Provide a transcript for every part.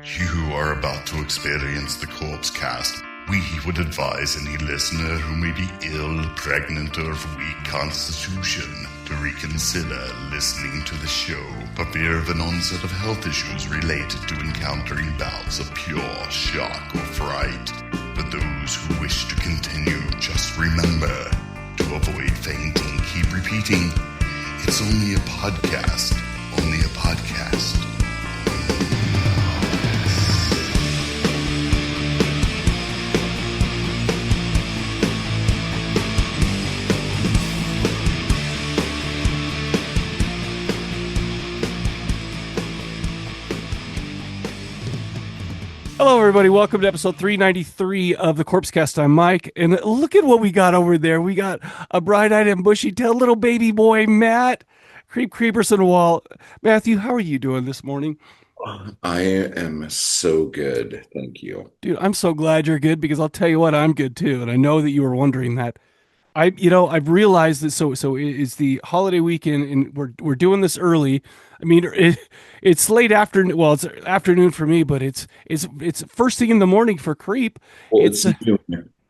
You are about to experience the Corpse Cast. We would advise any listener who may be ill, pregnant, or of weak constitution to reconsider listening to the show for fear of an onset of health issues related to encountering bouts of pure shock or fright. For those who wish to continue, just remember to avoid fainting. Keep repeating, it's only a podcast. Only a podcast. Hello, everybody. Welcome to episode 393 of the Corpse Cast. I'm Mike, and look at what we got over there. We got a bright-eyed and bushy-tailed little baby boy, Matt. Creeperson Wall. Matthew, how are you doing this morning? I am so good. Thank you. Dude, I'm so glad you're good because I'll tell you what, I'm good too. And I know that you were wondering that. I've realized that so it's the holiday weekend and we're doing this early. I mean, it's late afternoon. Well, it's afternoon for me, but it's first thing in the morning for Creep. Well,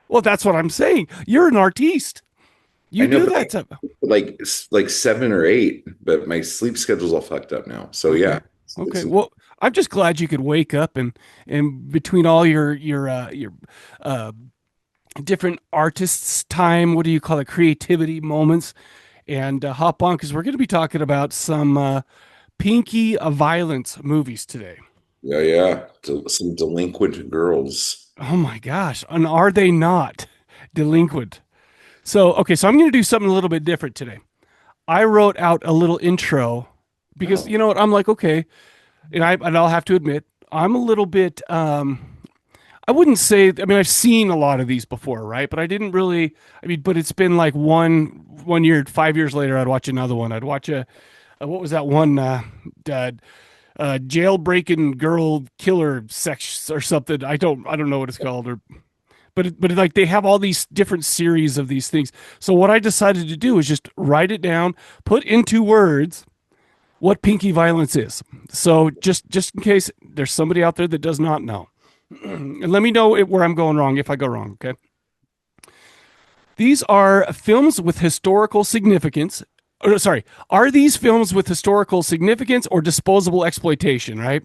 Well, that's what I'm saying. You're an artiste. You do that like 7 or 8, but my sleep schedule's all fucked up now. So yeah. Okay. Well, I'm just glad you could wake up and between all your different artists' time, what do you call it, creativity moments, and hop on because we're going to be talking about some pinky violence movies today. Yeah. Some delinquent girls. Oh my gosh. And are they not delinquent? So I'm going to do something a little bit different today. I wrote out a little intro because you know what? I'm like, okay. And I'll have to admit, I'm a little bit, I wouldn't say, I mean, I've seen a lot of these before, right? But I didn't really, but it's been like one year, 5 years later, I'd watch another one. I'd watch what was that one, jailbreaking girl killer sex or something. I don't know what it's called but like they have all these different series of these things. So what I decided to do is just write it down, put into words what pinky violence is. So just in case there's somebody out there that does not know. And let me know where I'm going wrong if I go wrong, okay? These are films with historical significance. Are these films with historical significance or disposable exploitation, right?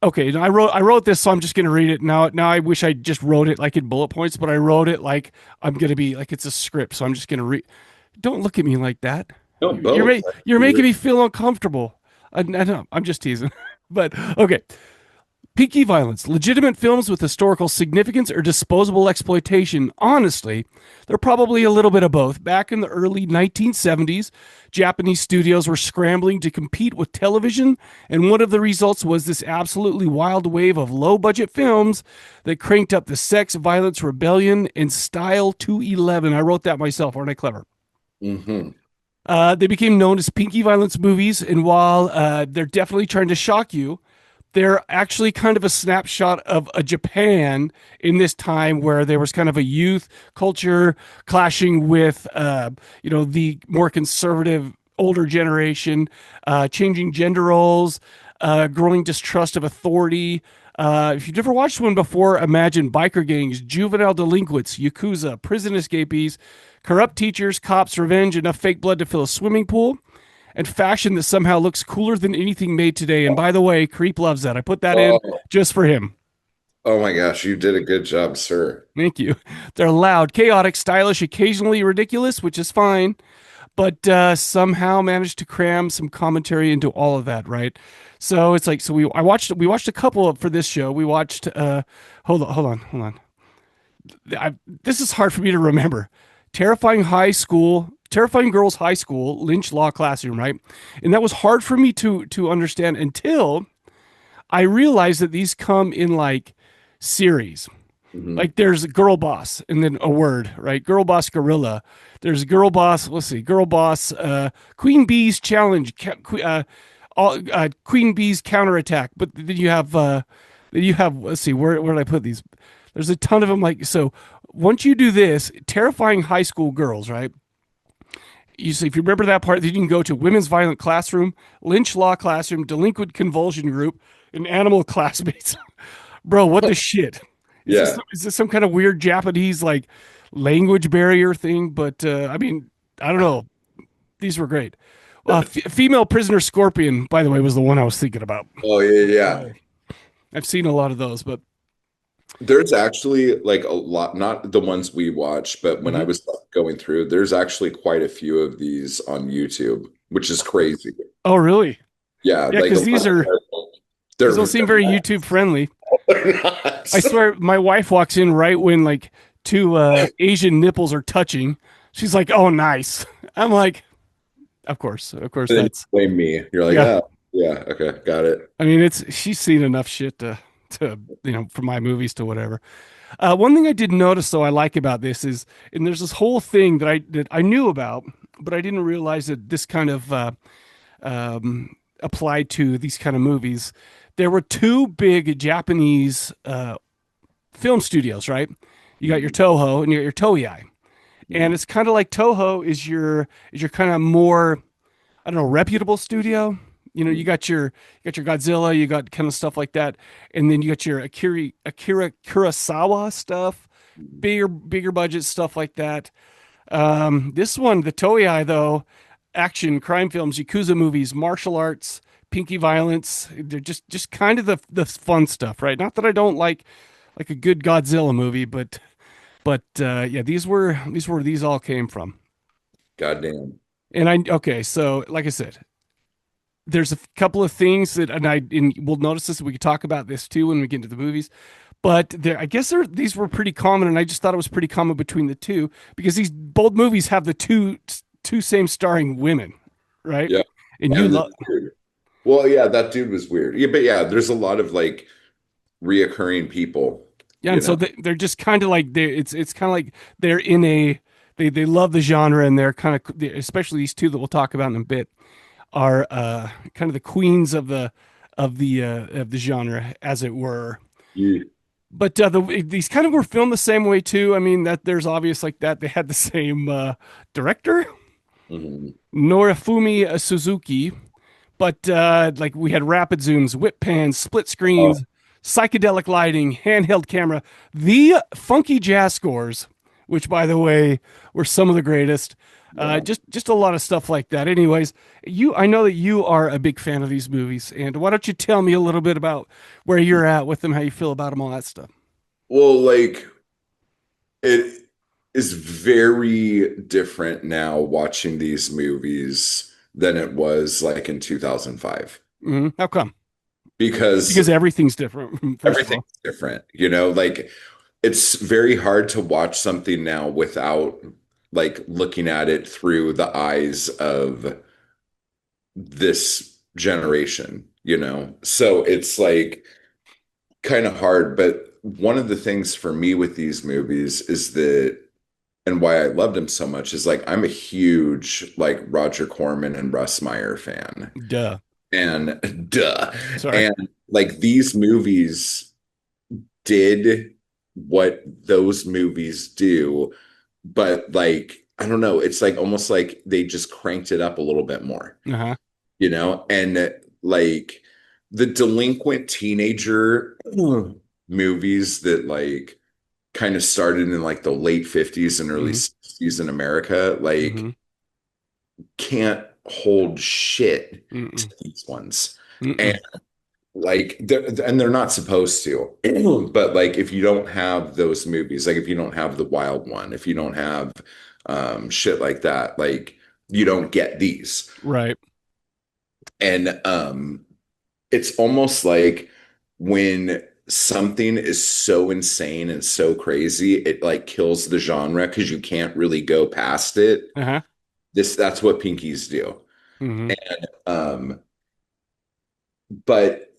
Okay, I wrote this, so I'm just going to read it. Now I wish I just wrote it like in bullet points, but I wrote it like I'm going to be like it's a script, so I'm just going to read. Don't look at me like that. You're making me feel uncomfortable. I know, I'm just teasing. But okay. Pinky violence, legitimate films with historical significance or disposable exploitation. Honestly, they're probably a little bit of both. Back in the early 1970s, Japanese studios were scrambling to compete with television, and one of the results was this absolutely wild wave of low-budget films that cranked up the sex, violence, rebellion, and style to 11. I wrote that myself. Aren't I clever? Mm-hmm. They became known as pinky violence movies, and while they're definitely trying to shock you, they're actually kind of a snapshot of a Japan in this time where there was kind of a youth culture clashing with, the more conservative older generation, changing gender roles, growing distrust of authority. If you've never watched one before, imagine biker gangs, juvenile delinquents, yakuza, prison escapees, corrupt teachers, cops, revenge, enough fake blood to fill a swimming pool, and fashion that somehow looks cooler than anything made today. And by the way, Creep loves that. I put that in just for him. Oh my gosh, you did a good job, sir. Thank you. They're loud, chaotic, stylish, occasionally ridiculous, which is fine, but somehow managed to cram some commentary into all of that, right? So it's like, we watched a couple for this show. We watched, hold on. This is hard for me to remember. Terrifying Girls High School, Lynch Law Classroom, right? And that was hard for me to understand until I realized that these come in like series. Mm-hmm. Like there's Girl Boss and then a word, right? Girl Boss Guerilla. There's Girl Boss, Girl Boss, Queen Bee's Challenge, Queen Bee's Counterattack. But then you have, let's see, where did I put these? There's a ton of them. Like, so once you do this, Terrifying High School Girls, right? You see, if you remember that part, then you can go to Women's Violent Classroom, Lynch Law Classroom, Delinquent Convulsion Group, an animal classmates. Bro, what the shit? Yeah. Is this some kind of weird Japanese like language barrier thing? But I mean, I don't know. These were great. Female prisoner scorpion, by the way, was the one I was thinking about. Oh yeah, yeah. I've seen a lot of those, but There's actually like a lot, not the ones we watch, but when I mhm. was going through, there's actually quite a few of these on YouTube, which is crazy. Oh, really? Yeah, Yeah, like a because lot of these they're don't seem very YouTube friendly. they're not. I swear, my wife walks in right when like two Asian nipples are touching. She's like, "Oh, nice." I'm like, of course, Then you that's blame me. You're like, yeah. oh, yeah, okay, got it. I mean, it's she's seen enough shit to from my movies to whatever. One thing I did notice though I like about this is, and there's this whole thing that I knew about, but I didn't realize that this kind of applied to these kind of movies. There were two big Japanese film studios, right? You got your Mhm. Toho and you got your Toei, and Mhm. it's kind of like Toho is your kind of more, I don't know, reputable studio. You know, you got your Godzilla, you got kind of stuff like that, and then you got your Akira Kurosawa stuff, bigger budget stuff like that. This one, the Toei though, action, crime films, yakuza movies, martial arts, pinky violence. They're just kind of the fun stuff, right? Not that I don't like a good Godzilla movie, but yeah, these were these all came from. Goddamn. And I okay, so like I said, there's a couple of things that and we'll notice this. We could talk about this too when we get into the movies. But I guess these were pretty common, and I just thought it was pretty common between the two because these both movies have the two same starring women, right? Yeah. And you And love, it's weird. Well, yeah, that dude was weird. Yeah, but yeah, there's a lot of like reoccurring people, yeah, you and so know. they're just kind of like it's kind of like they're in a they love the genre, and they're kind of especially these two that we'll talk about in a bit are kind of the queens of the genre, as it were. Yeah. But these kind of were filmed the same way too. I mean, that there's obvious like that. They had the same director, Mhm. Norifumi Suzuki, but like we had rapid zooms, whip pans, split Oh, screens, psychedelic lighting, handheld camera, the funky jazz scores, which by the way were some of the greatest. yeah. Just a lot of stuff like that. Anyways, I know that you are a big fan of these movies, and why don't you tell me a little bit about where you're at with them, how you feel about them, all that stuff. Well, like it is very different now watching these movies than it was like in 2005 How come? Because because everything's different. First of everything's all, different, like it's very hard to watch something now without like looking at it through the eyes of this generation, so it's like kind of hard. But one of the things for me with these movies is that, and why I loved him so much, is like I'm a huge like Roger Corman and Russ Meyer fan. duh. And duh. Sorry. And like these movies did what those movies do, but like I don't know, it's like almost like they just cranked it up a little bit more, Uh huh. and like the delinquent teenager movies that like kind of started in like the late 50s and early hmm 60s in America, like hmm can't hold shit to Mm-mm. these ones. And Mm-mm. like they're not supposed to. But like if you don't have those movies, like if you don't have The Wild One, if you don't have shit like that, like you don't get these. Right. And it's almost like when something is so insane and so crazy, it like kills the genre because you can't really go past it. Uh huh. That's what pinkies do. hmm Um, but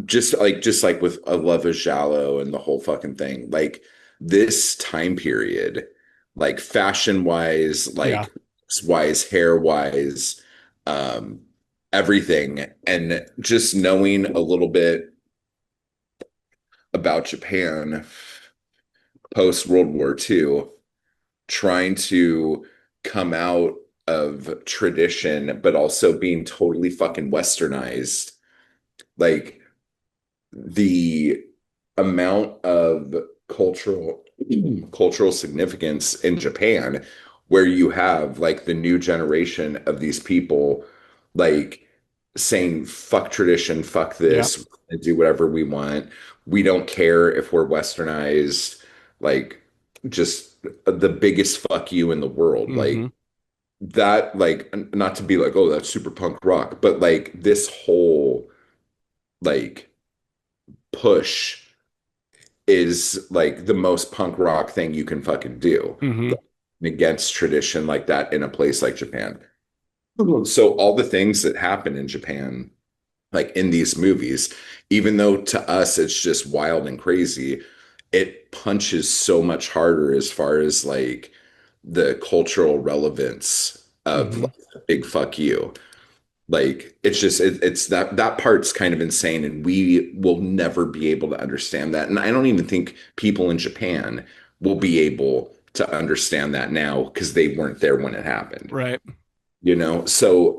just like with A Love is Shallow and the whole fucking thing, like this time period, like fashion wise, Yeah. like wise, hair wise, um, everything, and just knowing a little bit about Japan post World War II, trying to come out of tradition, but also being totally fucking westernized. Like the amount of cultural significance in Japan, where you have like the new generation of these people like saying fuck tradition, fuck Yeah. this, do whatever we want. We don't care if we're westernized, like just the biggest fuck you in the world. Hmm. Like that, like not to be like, oh, that's super punk rock, but like this whole like push is like the most punk rock thing you can fucking do, Hmm. like, against tradition like that in a place like Japan. So all the things that happen in Japan, like in these movies, even though to us it's just wild and crazy, it punches so much harder as far as like the cultural relevance of Hmm. like, a big fuck you. Like it's just it's that part's kind of insane, and we will never be able to understand that. And I don't even think people in Japan will be able to understand that now because they weren't there when it happened. Right. So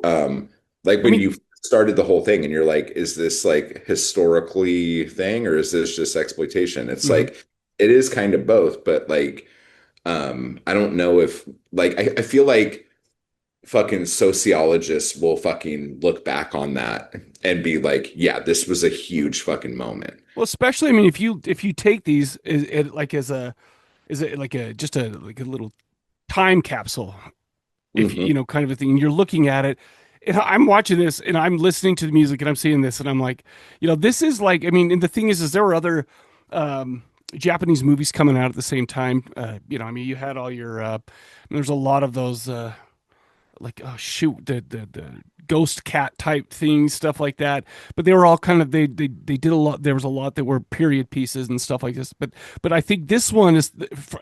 like I when mean, you started the whole thing and you're like, is this like historically thing or is this just exploitation? It's mhm. like it is kind of both, but like I don't know if like I feel like fucking sociologists will fucking look back on that and be like, yeah, this was a huge fucking moment. Well, especially, I mean, if you take these like as a is it like a just a like a little time capsule, if Hmm. you know, kind of a thing, and you're looking at it, and I'm watching this and I'm listening to the music and I'm seeing this and I'm like, this is like, I mean, and the thing is there were other um Japanese movies coming out at the same time. I mean, you had all your there's a lot of those like, oh shoot, the ghost cat type things, stuff like that. But they were all kind of they did a lot. There was a lot that were period pieces and stuff like this. But I think this one is,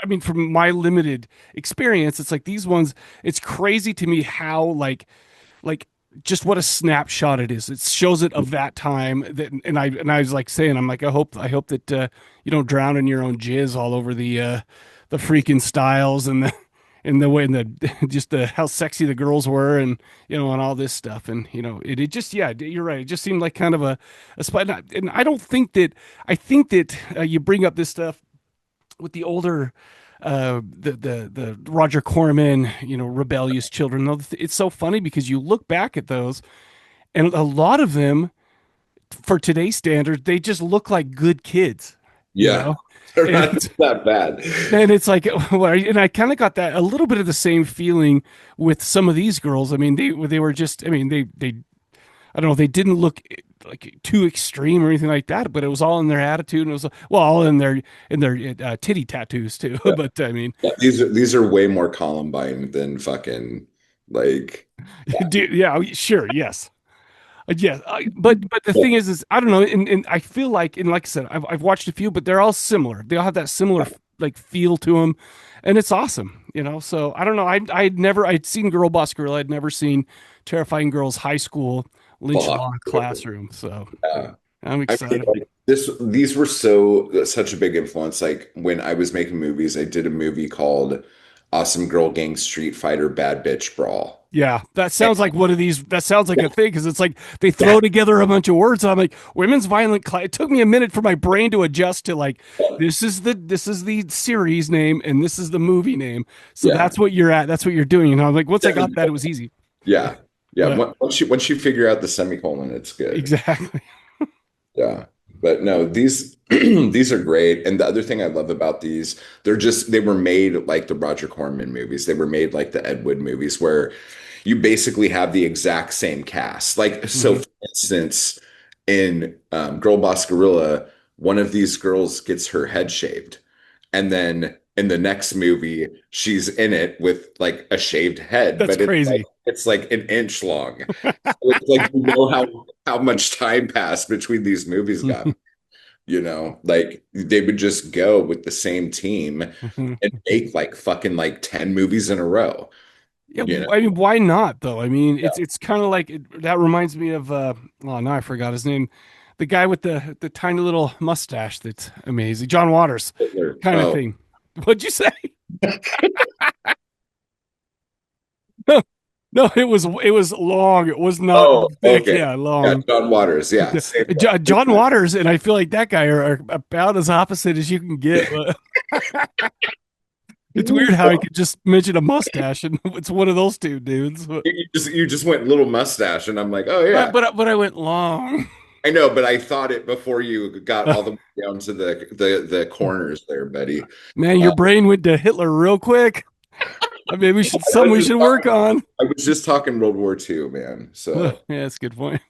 I mean, from my limited experience, it's like these ones. It's crazy to me how like just what a snapshot it is. It shows it of that time. That and I was like saying, I'm like, I hope that you don't drown in your own jizz all over the freaking styles and the way and the just the how sexy the girls were and and all this stuff and it just, yeah, you're right, it just seemed like kind of a spot. And I don't think that I think that you bring up this stuff with the older the Roger Corman, rebellious children. It's so funny because you look back at those and a lot of them for today's standards they just look like good kids, you Yeah, know they're and not that bad. and it's like, well, and I kind of got that a little bit of the same feeling with some of these girls. I mean, they were just, I mean, they I don't know, they didn't look like too extreme or anything like that, but it was all in their attitude and it was well all in their titty tattoos too. Yeah. But I mean, Yeah, these are way more Columbine than fucking like yeah, sure, yes. Yeah, but the thing is I don't know, and I feel like, and like I said, I've watched a few, but they're all similar. They all have that similar like feel to them, and it's awesome, So I don't know. I'd seen Girl Boss Girl. I'd never seen Terrifying Girls High School Lynch fuck. Law Classroom. So Yeah. I'm I mean, excited. like these were such a big influence. Like when I was making movies, I did a movie called Awesome Girl Gang Street Fighter Bad Bitch Brawl. Yeah, that And sounds like one of these. That sounds like a thing because it's like they yeah, throw together a bunch of words. And I'm like, women's violent. It took me a minute for my brain to adjust to like, this is the series name and this is the movie name. So yeah, that's what you're at. That's what you're doing. I'm like, once I got that, it was easy. yeah, yeah. But Once you figure out the semicolon, it's good. exactly. Yeah. But no, these these are great. And the other thing I love about these, they were made like the Roger Corman movies. They were made like the Ed Wood movies where you basically have the exact same cast. Like so Hmm. for instance, in Girl Boss Gorilla, one of these girls gets her head shaved. And then in the next movie, she's in it with like a shaved head, That's but it's like crazy. it's like an inch long. It's like how much time passed between these movies got, like they would just go with the same team and make like fucking like 10 movies in a row, Yeah, you know. I mean, why not though? I mean, Yeah. it's kind of like that reminds me of oh, now I forgot his name. The guy with the tiny little mustache that's amazing. John Waters Hitler. kind of Oh, thing. What'd you say? No, it was long. It was not Oh, thick. okay. Yeah, Yeah, long. John Waters. Yeah, same John Waters and I feel like that guy are about as opposite as you can get. But it's weird how he could just mention a mustache, and it's one of those two dudes. But You just went little mustache, and I'm like, oh yeah, but I went long. I know, but I thought it before you got all the way down to the corners there, buddy. Man, your brain went to Hitler real quick. I mean, we should work on. I was just talking World War II, man. So Yeah, that's a good point.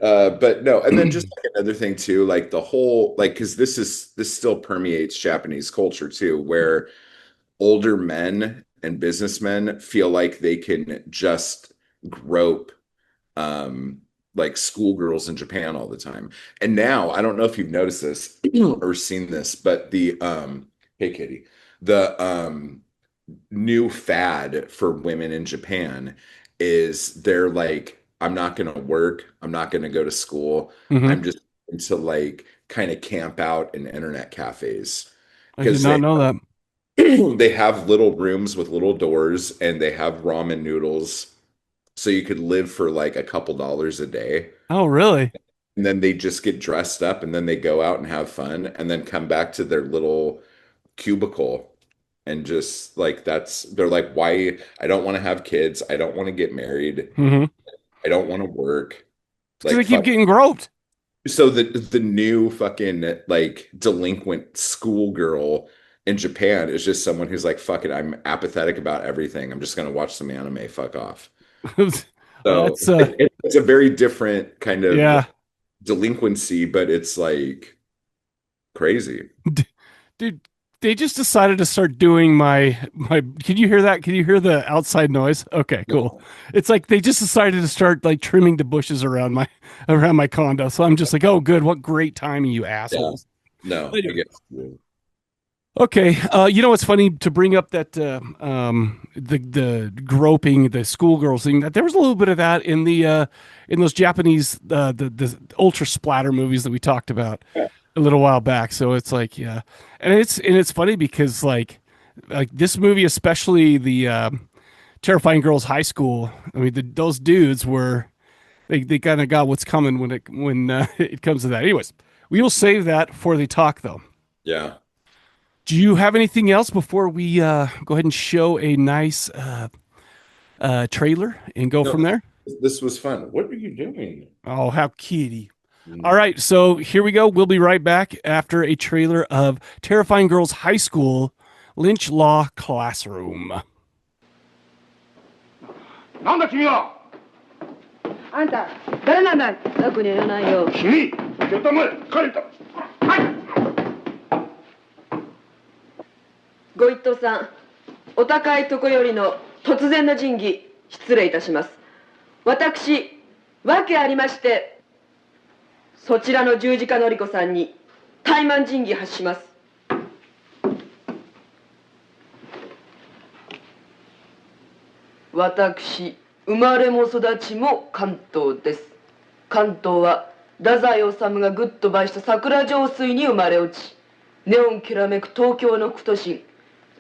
but no, and then just like another thing too, like the whole like because this still permeates Japanese culture too, where older men and businessmen feel like they can just grope like schoolgirls in Japan all the time. And now I don't know if you've noticed this or seen this, but the hey Kitty, the new fad for women in Japan is they're like, I'm not going to work. I'm not going to go to school. Hmm. I'm just going to like kind of camp out in internet cafes I did because not know that. they have little rooms with little doors and they have ramen noodles. So you could live for like a couple dollars a day. Oh, really? And then they just get dressed up and then they go out and have fun and then come back to their little cubicle and just like they're like, why? I don't want to have kids. I don't want to get married. Mm-hmm. I don't want to work. Because they Like keep fuck. getting groped. So the new fucking like delinquent schoolgirl in Japan is just someone who's like, fuck it, I'm apathetic about everything. I'm just gonna watch some anime. Fuck off. So That's it's a very different kind of yeah, delinquency, but it's like crazy. dude. They just decided to start doing my. Can you hear that? Can you hear the outside noise? Okay, cool. It's like they just decided to start like trimming the bushes around my condo. So I'm just like, oh, good. What great timing, you assholes. No, I Anyway. guess. Okay, you know what's funny to bring up that the groping the schoolgirls thing, that there was a little bit of that in those Japanese the ultra splatter movies that we talked about a little while back. So it's like yeah, and it's funny because like this movie, especially the Terrifying Girls High School. I mean, those dudes were they kind of got what's coming when it comes to that. Anyways, we will save that for the talk though. Yeah. Do you have anything else before we go ahead and show a nice trailer and go No, from there? this was fun. What are you doing? Oh, how kitty. All right, so here we go. We'll be right back after a trailer of Terrifying Girls High School Lynch Law Classroom. なんだ君はあんた誰なんだい楽には言わないよ君絶対前帰れたはいご一等さんお高いとこよりの突然の仁義失礼いたします私訳ありましてそちらの十字架のり子さんに怠慢仁義発します私生まれも育ちも関東です関東は太宰治がぐっと倍した桜上水に生まれ落ちネオンきらめく東京の副都心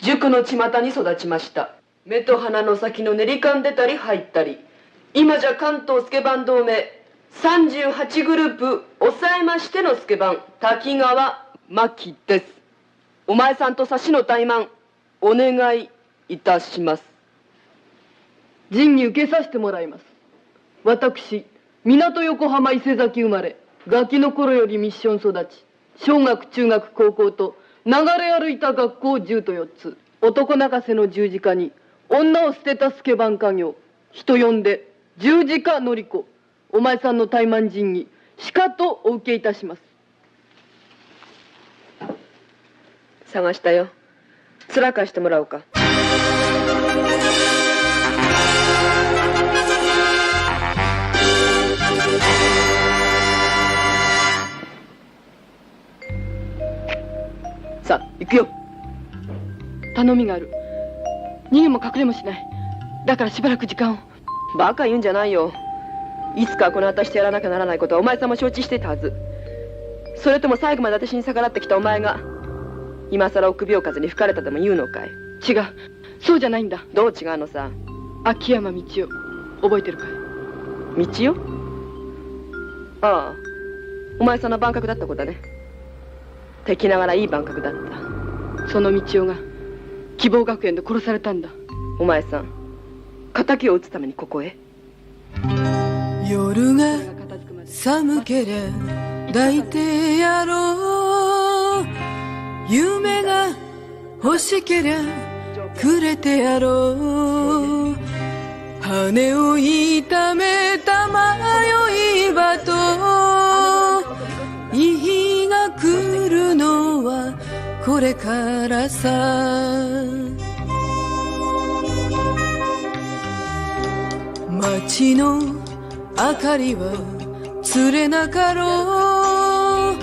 塾の巷に育ちました目と鼻の先の練り噛んでたり入ったり今じゃ関東スケバン同盟38グループ抑えましてのスケバン滝川真希ですお前さんと差しの怠慢お願いいたします仁義受けさせてもらいます私港横浜伊勢崎生まれガキの頃よりミッション育ち小学中学高校と流れ歩いた学校10と4つ男泣かせの十字架に女を捨てたスケバン家業人呼んで十字架のり子お前さんの怠慢仁義しかとお受けいたします探したよ面貸してもらおうかさあ行くよ頼みがある逃げも隠れもしないだからしばらく時間をバカ言うんじゃないよいつかこの私とやらなきゃならないことはお前さんも承知していたはずそれとも最後まで私に逆らってきたお前が今さら臆病風に吹かれたでも言うのかい違うそうじゃないんだどう違うのさ秋山道夫覚えてるかい？道よ。ああ、お前さんの番覚だった子だね。敵ながらいい番覚だった。その道代が希望学園で殺されたんだ。お前さん、敵を討つためにここへ。夜が寒けりゃ抱いてやろう、夢が欲しけりゃくれてやろう、羽を痛めた迷い場といい日が来るのはこれからさ。街の明かりはつれなかろう、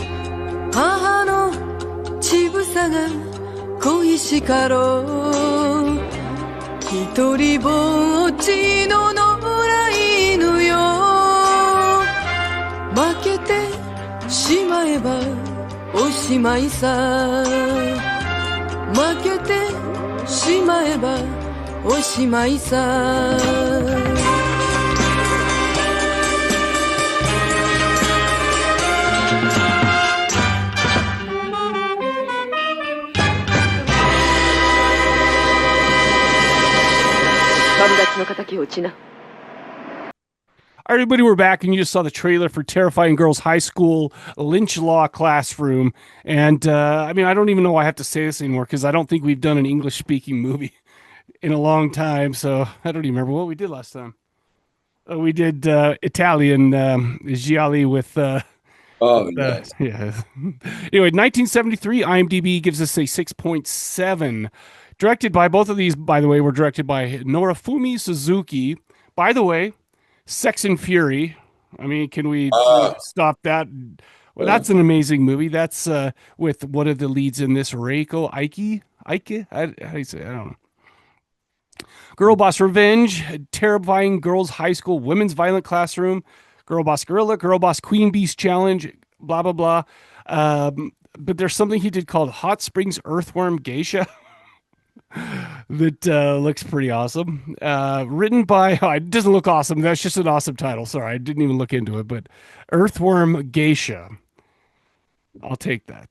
母の乳房が恋しかろう、一人ぼっちの野良犬よ、負けてしまえばおしまいさ、負けてしまえばおしまいさ。Everybody, we're back, and you just saw the trailer for Terrifying Girls High School Lynch Law Classroom. And I mean, I don't even know why I have to say this anymore because I don't think we've done an English-speaking movie in a long time. So I don't even remember what we did last time. We did Italian Gialli with. Yes. Yeah. Anyway, 1973, IMDb gives us a 6.7. Directed by both of these, by the way, were directed by Norifumi Suzuki. By the way, Sex and Fury. I mean, can we stop that? Well, that's an amazing movie. That's with one of the leads in this, Reiko Aiki? Aiki? How do you say it? I don't know. Girl Boss Revenge, Terrifying Girls High School Women's Violent Classroom, Girl Boss Guerilla, Girl Boss Queen Beast Challenge, blah, blah, blah. But there's something he did called Hot Springs Earthworm Geisha. That looks pretty awesome. Written by, it doesn't look awesome. That's just an awesome title. Sorry, I didn't even look into it. But Earthworm Geisha. I'll take that.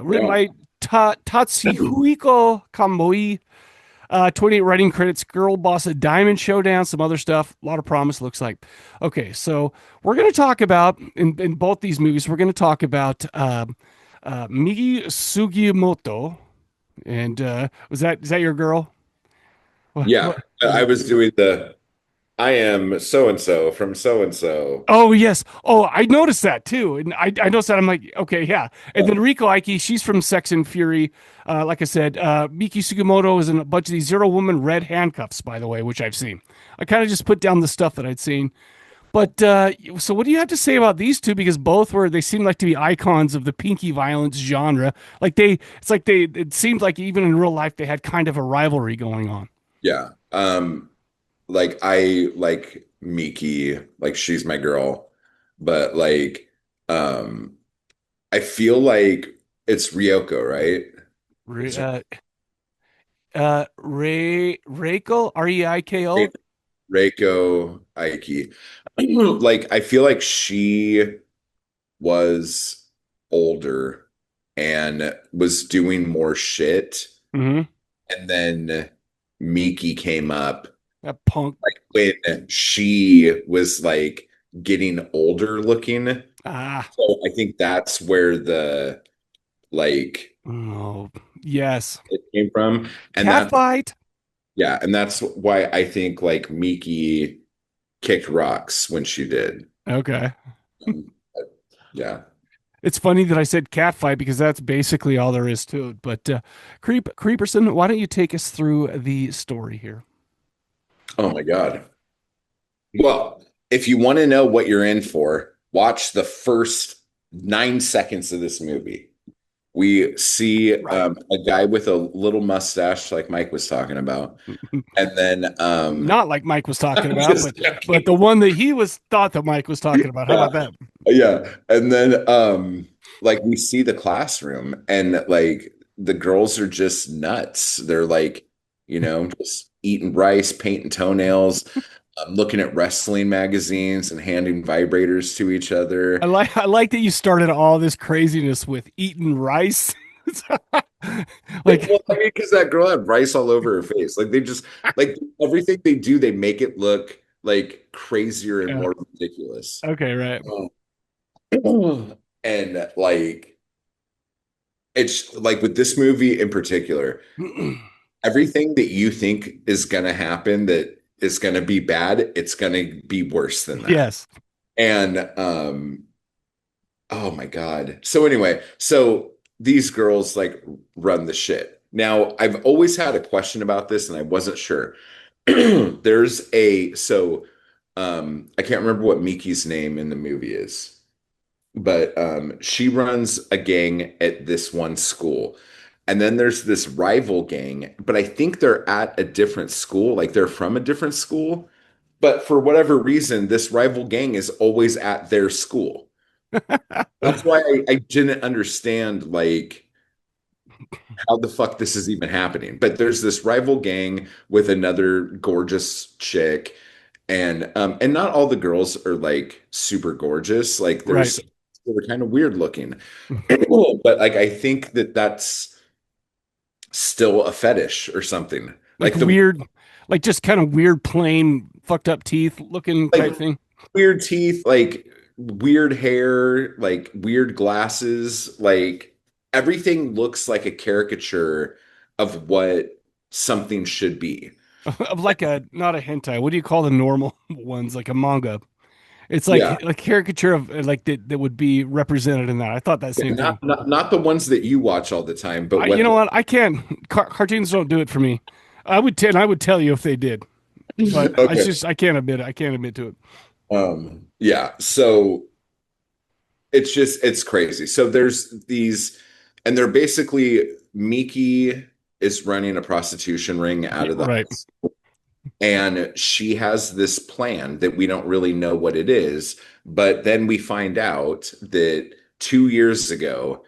Written by Tatsuhiko Kamui. 28 writing credits. Girl Boss a Diamond Showdown. Some other stuff. A lot of promise, looks like. Okay, so we're going to talk about, in both these movies, we're going to talk about Migi Sugimoto. And is that your girl? Yeah, I was doing I am so-and-so from so-and-so. Oh, yes. Oh, I noticed that too. And I noticed that. I'm like, okay, yeah. And then Riko Aiki, she's from Sex and Fury. Like I said, Miki Sugimoto is in a bunch of these Zero Woman Red Handcuffs, by the way, which I've seen. I kind of just put down the stuff that I'd seen. But so what do you have to say about these two? Because they seem like to be icons of the pinky violence genre. It seemed like even in real life, they had kind of a rivalry going on. Yeah. Like I like Miki, like she's my girl, but like I feel like it's Ryoko, right? Reiko, Reiko, Reiko Aiki. Like I feel like she was older and was doing more shit. Mm-hmm. And then Miki came up. That punk. Like when she was like getting older looking. So I think that's where the like yes, it came from. And cat fight. Yeah, and that's why I think like Miki kicked rocks when she did. Okay. Yeah. It's funny that I said cat fight because that's basically all there is to it. But Creeperson, why don't you take us through the story here? Oh my God. Well, if you want to know what you're in for, watch the first 9 seconds of this movie. We see a guy with a little mustache like Mike was talking about. And then not like Mike was talking about, but the one that he thought that Mike was talking about. How about that? Yeah. And then like we see the classroom and like the girls are just nuts. They're like, just eating rice, painting toenails. looking at wrestling magazines and handing vibrators to each other. I like that you started all this craziness with eating rice. Like, Well, I mean, because that girl had rice all over her face. Like they just like everything they do, they make it look like crazier and yeah. more ridiculous. Okay, right. And like it's like with this movie in particular, everything that you think is gonna happen that is gonna be bad, it's gonna be worse than that. Yes. And oh my God. So anyway, so these girls like run the shit. Now, I've always had a question about this and I wasn't sure. There's a so I can't remember what Miki's name in the movie is, but she runs a gang at this one school. And then there's this rival gang, but I think they're at a different school, like they're from a different school. But for whatever reason, this rival gang is always at their school. That's why I didn't understand like how the fuck this is even happening. But there's this rival gang with another gorgeous chick, and not all the girls are like super gorgeous. Like Right. there's they're kind of weird looking. But like I think that that's still a fetish or something. Like Like the weird, like just kind of weird, plain, fucked up teeth looking type like thing. weird teeth, like weird hair, like weird glasses, like everything looks like a caricature of what something should be. Of like a not a hentai. What do you call the normal ones? Like a manga. It's Yeah. like caricature of like that would be represented in that. I thought that same thing. Not the ones that you watch all the time, but You what know what? I can't. Cartoons don't do it for me. I would tell you if they did, but okay. I can't admit it. I can't admit to it. Yeah. So it's crazy. So there's these, and they're basically Miki is running a prostitution ring out Yeah, of the right. and she has this plan that we don't really know what it is, but then we find out that 2 years ago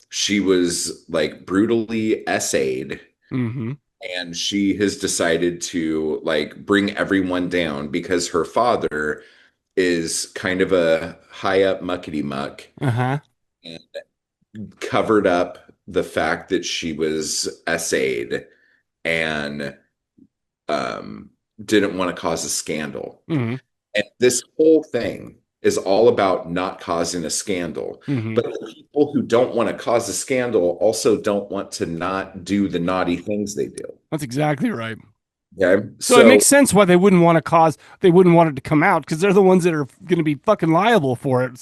she was like brutally essayed Mm-hmm. and she has decided to like bring everyone down because her father is kind of a high up muckety muck Uh-huh. and covered up the fact that she was essayed and um, didn't want to cause a scandal. Mm-hmm. And this whole thing is all about not causing a scandal. Mm-hmm. But the people who don't want to cause a scandal also don't want to not do the naughty things they do. That's exactly right. Okay. So it makes sense why they wouldn't want it to come out because they're the ones that are going to be fucking liable for it.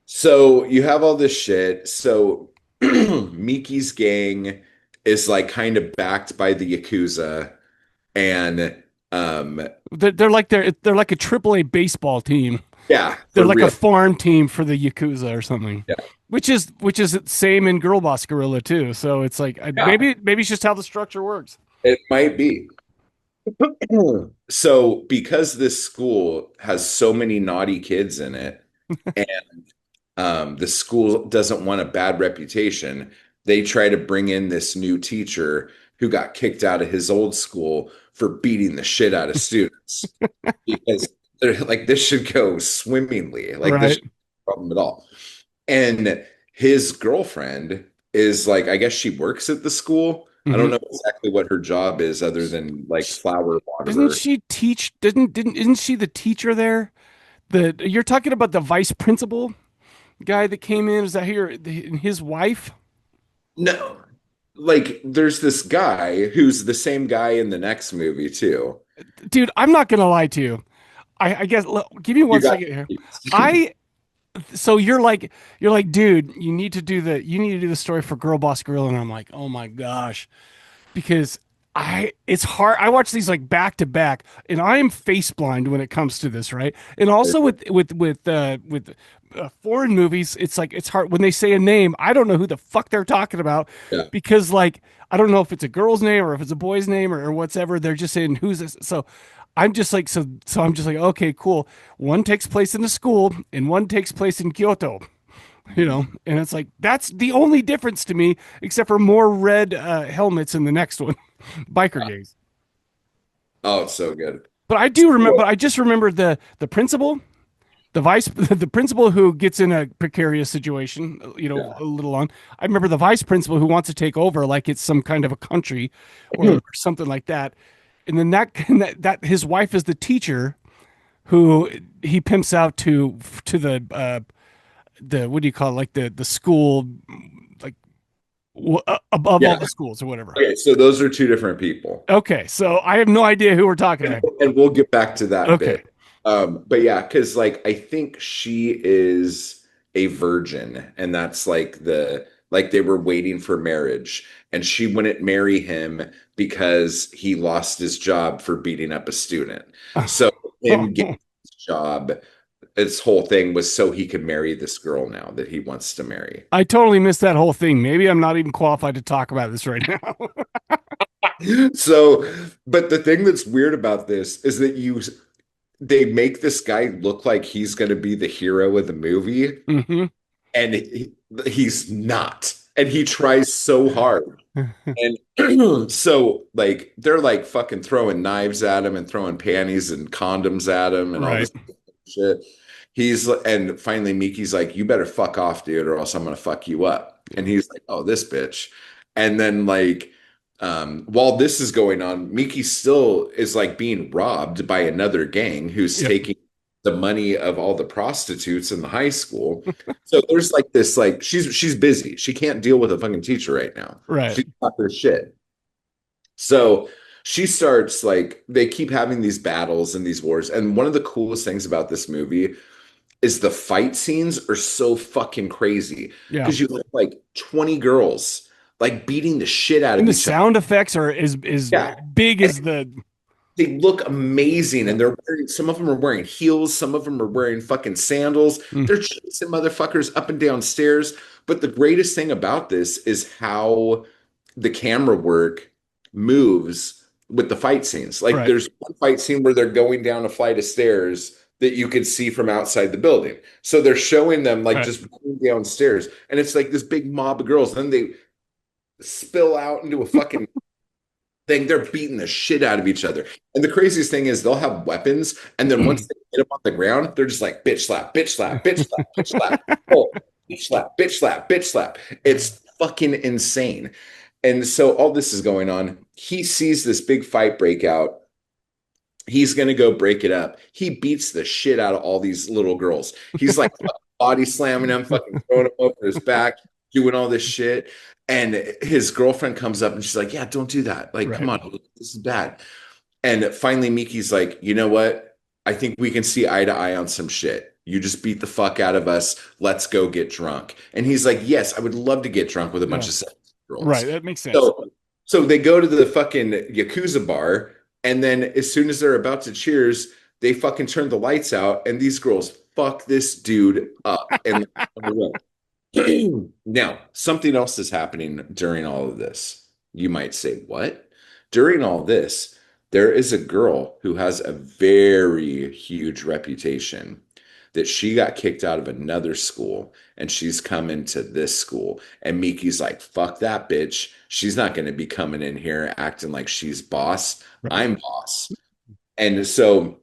So you have all this shit. So Miki's gang is like kind of backed by the Yakuza. And they're like they're like a AAA baseball team. yeah, They're for like real. a farm team for the Yakuza or something. Yeah. Which is same in Girl Boss Gorilla too. So it's like Yeah. maybe it's just how the structure works. It might be. So because this school has so many naughty kids in it, and the school doesn't want a bad reputation, they try to bring in this new teacher who got kicked out of his old school for beating the shit out of students because they're like, this should go swimmingly. Like this Right. shouldn't be a problem at all. And his girlfriend is like, I guess she works at the school. I Mhm. don't know exactly what her job is other than like flower waterer. Doesn't she teach? Isn't she the teacher there? You're talking about the vice principal guy that came in. Is that his wife? No, like there's this guy who's the same guy in the next movie too. Dude, I'm not gonna lie to you. I guess give me You one got second here. I so you're like, dude, you need to do the story for Girl Boss Gorilla, and I'm like, oh my gosh, because it's hard. I watch these like back to back, and I am face blind when it comes to this, right? And also with foreign movies, it's like it's hard when they say a name. I don't know who the fuck they're talking about Yeah. because like I don't know if it's a girl's name or if it's a boy's name or whatever. They're just saying who's this. So I'm just like I'm just like okay, cool. One takes place in a school and one takes place in Kyoto. And it's like that's the only difference to me, except for more red helmets in the next one, biker gangs. Oh, it's so good. But I do remember. But I just remember the principal, the vice, the principal who gets in a precarious situation. Yeah. A little on. I remember the vice principal who wants to take over, like it's some kind of a country, or something like that. And then that his wife is the teacher who he pimps out to the what do you call it, like the school, like above Yeah. all the schools or whatever. Okay, so those are two different people. Okay, so I have no idea who we're talking about. And we'll get back to that Okay. bit. But yeah, because like I think she is a virgin, and that's like they were waiting for marriage, and she wouldn't marry him because he lost his job for beating up a student. So him getting his job, his whole thing was so he could marry this girl now that he wants to marry. I totally missed that whole thing. Maybe I'm not even qualified to talk about this right now. So, but the thing that's weird about this is that they make this guy look like he's going to be the hero of the movie, Mhm. and he's not. And he tries so hard. And so, like, they're like fucking throwing knives at him and throwing panties and condoms at him and all Right. this shit. And finally, Miki's like, "You better fuck off, dude, or else I'm gonna fuck you up." And he's like, "Oh, this bitch." And then, like, while this is going on, Miki still is like being robbed by another gang who's Yep. taking the money of all the prostitutes in the high school. So there's like this, like she's busy. She can't deal with a fucking teacher right now. Right. She's got her shit. So she starts like they keep having these battles and these wars. And one of the coolest things about this movie is the fight scenes are so fucking crazy Yeah. because you have like 20 girls like beating the shit out And of the each other. sound effects are as Yeah. big as the They look amazing, and some of them are wearing heels, some of them are wearing fucking sandals. Mm. They're chasing motherfuckers up and down stairs. But the greatest thing about this is how the camera work moves with the fight scenes. Like Right. there's one fight scene where they're going down a flight of stairs that you could see from outside the building. So they're showing them like Right. just going downstairs, and it's like this big mob of girls. Then they spill out into a fucking thing. They're beating the shit out of each other. And the craziest thing is they'll have weapons, and then once they get them on the ground, they're just like bitch slap, bitch slap, bitch slap, bitch slap, oh, bitch slap, bitch slap, bitch slap. It's fucking insane. And so all this is going on. He sees this big fight break out. He's going to go break it up. He beats the shit out of all these little girls. He's like body slamming them, fucking throwing them over his back, doing all this shit. And his girlfriend comes up and she's like, "Yeah, don't do that. Like, Right. come on, this is bad." And finally, Miki's like, "You know what? I think we can see eye to eye on some shit. You just beat the fuck out of us. Let's go get drunk." And he's like, "Yes, I would love to get drunk with a bunch Yeah. of 17-year-olds." Right. That makes sense. So they go to the fucking Yakuza bar, and then as soon as they're about to cheers, they fucking turn the lights out, and these girls fuck this dude up. And now, something else is happening during all of this. You might say, what? During all this, there is a girl who has a very huge reputation that she got kicked out of another school and she's come into this school. And Miki's like, fuck that bitch. She's not going to be coming in here acting like she's boss. Right. I'm boss. And so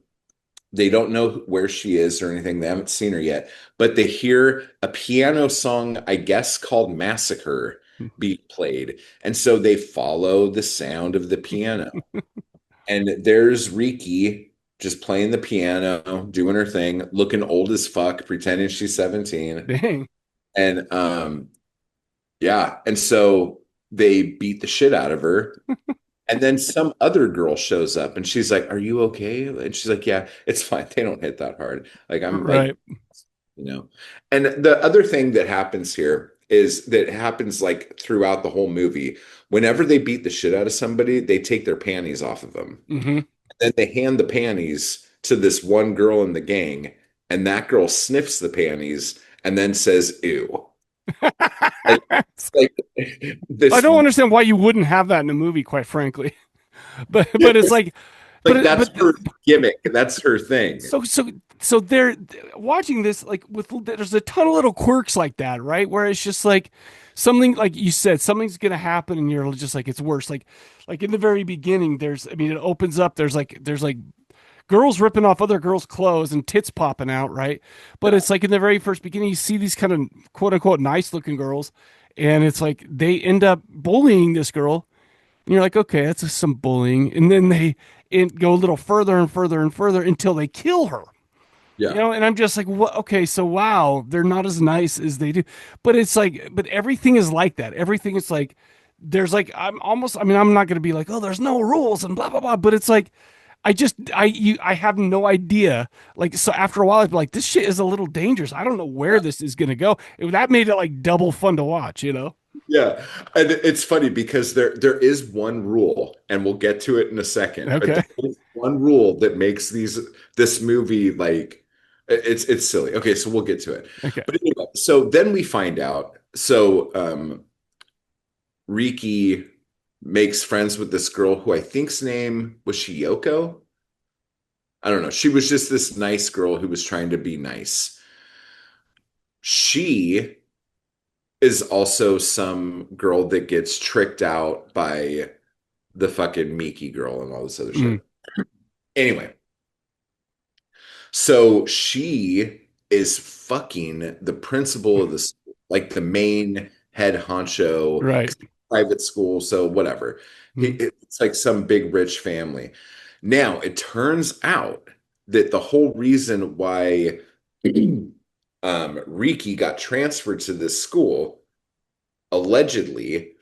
they don't know where she is or anything. They haven't seen her yet, but they hear a piano song, I guess called Massacre, being played. And so they follow the sound of the piano. And there's Riki just playing the piano, doing her thing, looking old as fuck, pretending she's 17. Dang. And yeah, and so they beat the shit out of her. And then some other girl shows up and she's like, "Are you okay?" And she's like, "Yeah, it's fine. They don't hit that hard." Like I'm Right. like, you know. And the other thing that happens here is that it happens like throughout the whole movie. Whenever they beat the shit out of somebody, they take their panties off of them. Mm-hmm. Then they hand the panties to this one girl in the gang, and that girl sniffs the panties and then says, "Ew." Like this, I don't understand why you wouldn't have that in a movie, quite frankly. But it's like, that's her gimmick. That's her thing. So they're watching this like there's a ton of little quirks like that, right? Where it's just like something like you said, something's gonna happen, and you're just like it's worse. Like in the very beginning, it opens up. There's like girls ripping off other girls' clothes and tits popping out, right? But it's like in the very first beginning, you see these kind of quote unquote nice looking girls, and it's like they end up bullying this girl, and you're like, okay, that's just some bullying, and then they go a little further and further and further until they kill her. Yeah. And I'm just like, what? Okay, so wow, they're not as nice as they do, but it's like, but everything is like that. Everything is like, there's like, I mean, I'm not going to be like, oh, there's no rules and blah blah blah, but it's like, I have no idea. Like, so after a while, I'd be like, this shit is a little dangerous. I don't know where this is going to go. That made it like double fun to watch, Yeah. And it's funny because there is one rule, and we'll get to it in a second. Okay. But there is one rule that makes this movie like it's silly. Okay, so we'll get to it. Okay. But anyway, so then we find out. So Riki makes friends with this girl who I think's name was Shiyoko. I don't know. She was just this nice girl who was trying to be nice. She is also some girl that gets tricked out by the fucking Miki girl and all this other shit. Anyway, so she is fucking the principal of the school, like the main head honcho, Right. private school. So whatever. It's like some big rich family. Now, it turns out that the whole reason why Riki got transferred to this school allegedly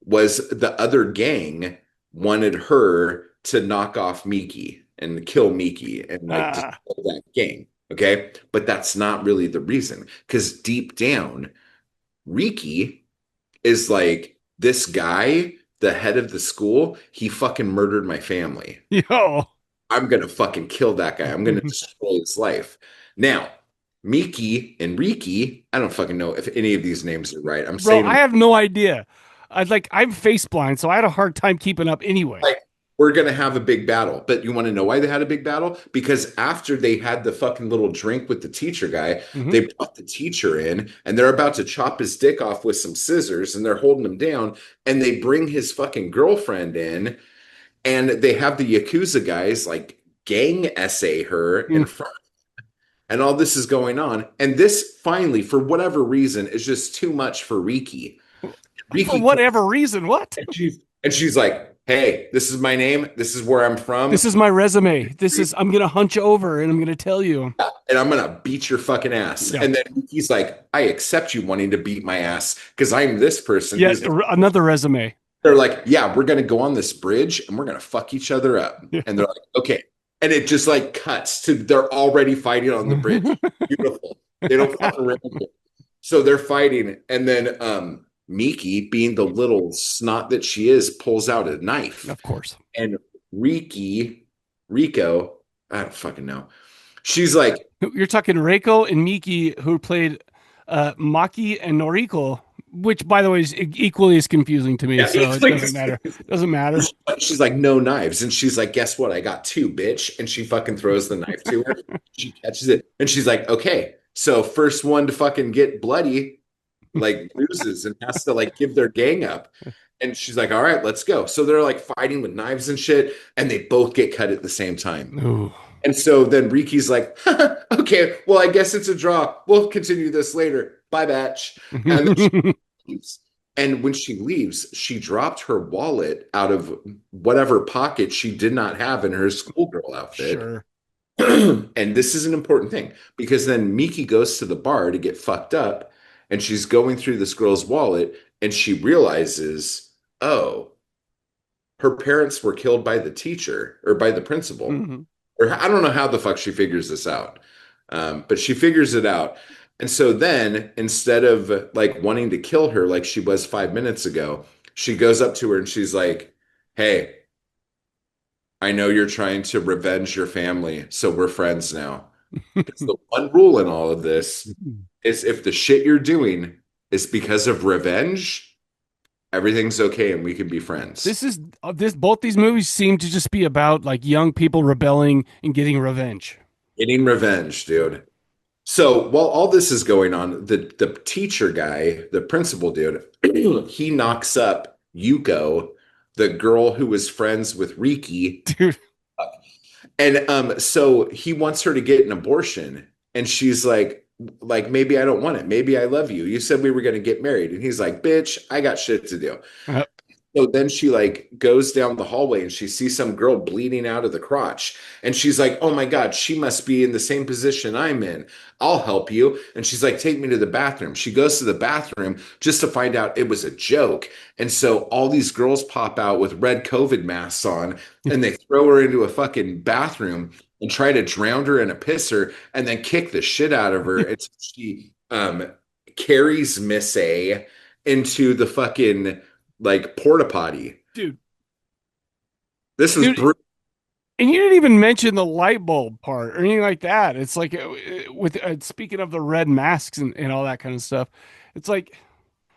was the other gang wanted her to knock off Miki and kill Miki and like destroy that gang. Okay. But that's not really the reason, because deep down, Riki is like, this guy, the head of the school, he fucking murdered my family. Yo. I'm gonna fucking kill that guy. I'm gonna destroy his life. Now, Miki and Riki, I don't fucking know if any of these names are right. I'm saying I have no idea. I'm face blind, so I had a hard time keeping up anyway. like, we're gonna have a big battle. But you want to know why they had a big battle? Because after they had the fucking little drink with the teacher guy, they brought the teacher in and they're about to chop his dick off with some scissors and they're holding him down, and they bring his fucking girlfriend in and they have the Yakuza guys like gang essay her in front. And all this is going on. And this finally, for whatever reason, is just too much for Riki. For whatever reason, what? And she's like, hey, this is my name. This is where I'm from. This is my resume. I'm going to hunch over and I'm going to tell you. And I'm going to beat your fucking ass. Yeah. And then he's like, I accept you wanting to beat my ass because I'm this person. Yeah, another resume. They're like, yeah, we're going to go on this bridge and we're going to fuck each other up. Yeah. And they're like, okay. And it just like cuts to they're already fighting on the bridge. Beautiful. They don't fuck around. So they're fighting. And then Miki, being the little snot that she is, pulls out a knife. Of course. And Rico, I don't fucking know. She's like, you're talking Reiko and Miki, who played Maki and Noriko, which, by the way, is equally as confusing to me. Yeah, so it doesn't matter. It doesn't matter. She's like, no knives. And she's like, guess what? I got two, bitch. And she fucking throws the knife to her. She catches it. And she's like, okay, so first one to fucking get bloody, like loses and has to like give their gang up. And she's like, all right, let's go. So they're like fighting with knives and shit. And they both get cut at the same time. Ooh. And so then Riki's like, okay, well, I guess it's a draw. We'll continue this later. Bye, batch. And then she leaves. And when she leaves, she dropped her wallet out of whatever pocket she did not have in her schoolgirl outfit. Sure. And this is an important thing because then Miki goes to the bar to get fucked up and she's going through this girl's wallet and she realizes, oh, her parents were killed by the teacher or by the principal. Mm-hmm. Or I don't know how the fuck she figures this out. But she figures it out. And so then instead of like wanting to kill her like she was 5 minutes ago, she goes up to her and she's like, hey, I know you're trying to revenge your family, so we're friends now. It's the one rule in all of this is if the shit you're doing is because of revenge, everything's okay and we can be friends. Both these movies seem to just be about like young people rebelling and getting revenge. Getting revenge, dude. So while all this is going on, the teacher guy, the principal dude, he knocks up Yuko, the girl who was friends with Riki. Dude. And so he wants her to get an abortion, and she's like maybe I don't want it. Maybe I love you. You said we were going to get married, and he's like, bitch, I got shit to do. Uh, So then she like goes down the hallway and she sees some girl bleeding out of the crotch. And she's like, oh my God, she must be in the same position I'm in. I'll help you. And she's like, take me to the bathroom. She goes to the bathroom just to find out it was a joke. And so all these girls pop out with red COVID masks on and they throw her into a fucking bathroom and try to drown her in a pisser and then kick the shit out of her. And so she carries Miss A into the fucking like porta potty. dude. This was Dude, brutal. And you didn't even mention the light bulb part or anything like that. It's like with speaking of the red masks and all that kind of stuff. It's like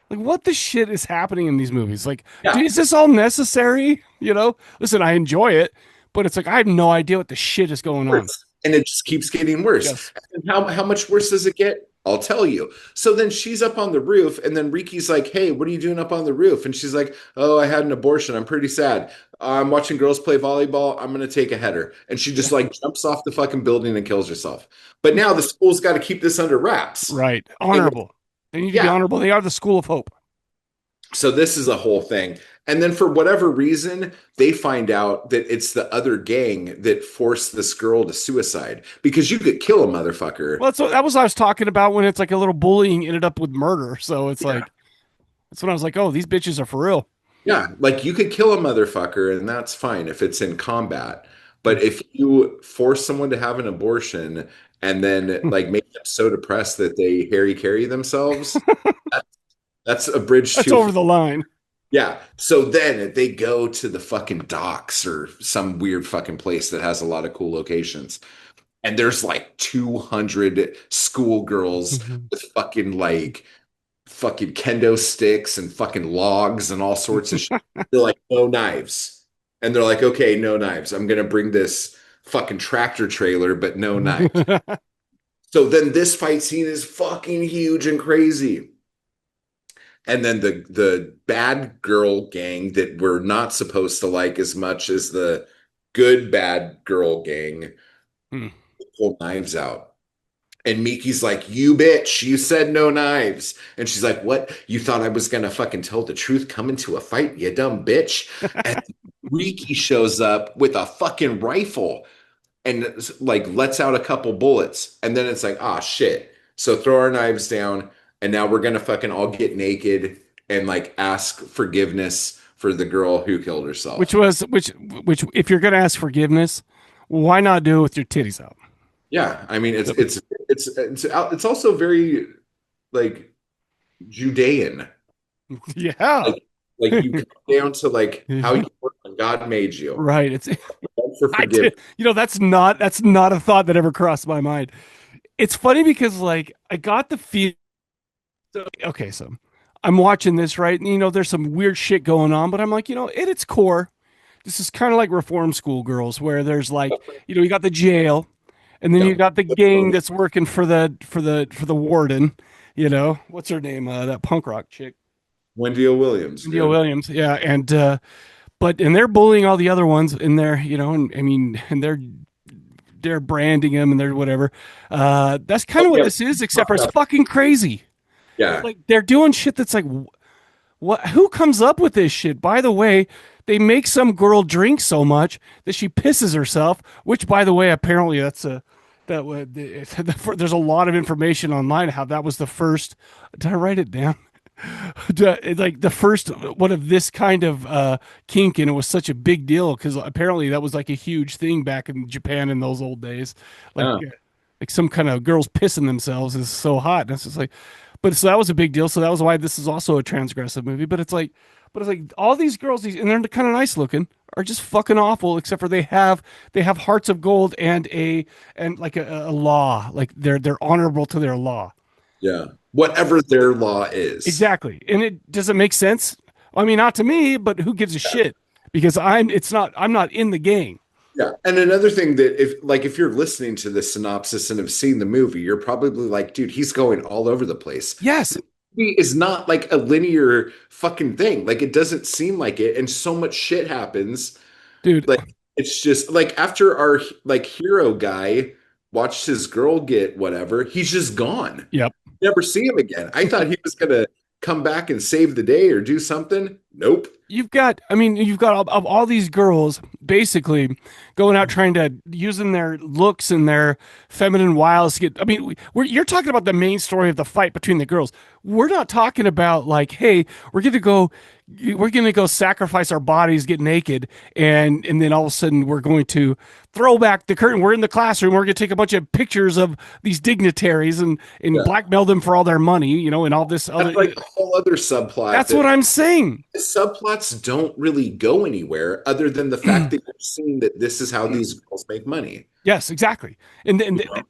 what the shit is happening in these movies? Like, Yeah. dude, is this all necessary? You know, listen, I enjoy it, but it's like I have no idea what the shit is going on. And it just keeps getting worse. Yes. And how much worse does it get? I'll tell you. So then she's up on the roof, and then Riki's like, hey, what are you doing up on the roof? And she's like, oh, I had an abortion. I'm pretty sad. I'm watching girls play volleyball. I'm going to take a header. And she just like jumps off the fucking building and kills herself. But now the school's got to keep this under wraps. Right. Honorable. They need to be Yeah. honorable. They are the school of hope. So this is a whole thing. And then for whatever reason, they find out that it's the other gang that forced this girl to suicide because you could kill a motherfucker. Well, that was what I was talking about when it's like a little bullying ended up with murder. So it's like, that's when I was like, oh, these bitches are for real. Yeah, like you could kill a motherfucker and that's fine if it's in combat. But if you force someone to have an abortion and then like make them so depressed that they Harry carry themselves, that's a bridge That's too. over the line. Yeah. So then they go to the fucking docks or some weird fucking place that has a lot of cool locations. And there's like 200 schoolgirls with fucking kendo sticks and fucking logs and all sorts of shit. They're like, no knives. And they're like, okay, no knives. I'm going to bring this fucking tractor trailer, but no knives. So then this fight scene is fucking huge and crazy. And then the bad girl gang that we're not supposed to like as much as the good bad girl gang pull knives out. And Miki's like, you bitch, you said no knives. And she's like, what? You thought I was going to fucking tell the truth coming to a fight, you dumb bitch? And Riki shows up with a fucking rifle and like lets out a couple bullets. And then it's like, ah, shit. So throw our knives down. And now we're going to fucking all get naked and like ask forgiveness for the girl who killed herself. Which if you're going to ask forgiveness, why not do it with your titties out? Yeah, I mean it's also very like Judean. Yeah. Like you come down to like how you work when God made you. Right. It's For forgiveness. that's not a thought that ever crossed my mind. It's funny because like I got the feel. Okay, so I'm watching this, right? And there's some weird shit going on, but I'm like, at its core, this is kind of like reform school girls, where there's like, you got the jail, and then you got the gang that's working for the warden. What's her name? That punk rock chick, Wendy O. Williams. Wendy O. Williams, yeah, and they're bullying all the other ones in there, and I mean, and they're branding them and they're whatever. That's kind of what this is, except for it's fucking crazy. Yeah. Like they're doing shit that's like, what? Who comes up with this shit? By the way, they make some girl drink so much that she pisses herself. Which, by the way, apparently there's a lot of information online how that was the first. Did I write it down? Like the first one of this kind of kink, and it was such a big deal because apparently that was like a huge thing back in Japan in those old days. Like some kind of girls pissing themselves is so hot. And it's just like. But so that was a big deal. So that was why this is also a transgressive movie. But it's like all these girls, and they're kind of nice looking, are just fucking awful. Except for they have hearts of gold and like a law, like they're honorable to their law. Yeah, whatever their law is. Exactly. And does it make sense? I mean, not to me, but who gives a shit? Because I'm not in the gang. Yeah. And another thing that if you're listening to the synopsis and have seen the movie, you're probably like, dude, he's going all over the place. Yes. The movie is not like a linear fucking thing. Like it doesn't seem like it. And so much shit happens. Dude. Like It's just like after our like hero guy watched his girl get whatever, he's just gone. Yep. Never see him again. I thought he was gonna come back and save the day or do something. Nope. You've got, I mean, you've got of all these girls basically going out trying to using their looks and their feminine wiles to get. I mean, you're talking about the main story of the fight between the girls. We're not talking about like, hey, we're gonna go sacrifice our bodies, get naked, and then all of a sudden we're going to throw back the curtain. We're in the classroom. We're gonna take a bunch of pictures of these dignitaries and blackmail them for all their money, you know, and all this other. That's like a whole other subplot. That's what I'm saying. Subplots don't really go anywhere other than the fact that you're seeing that this is how these girls make money. Yes, exactly. And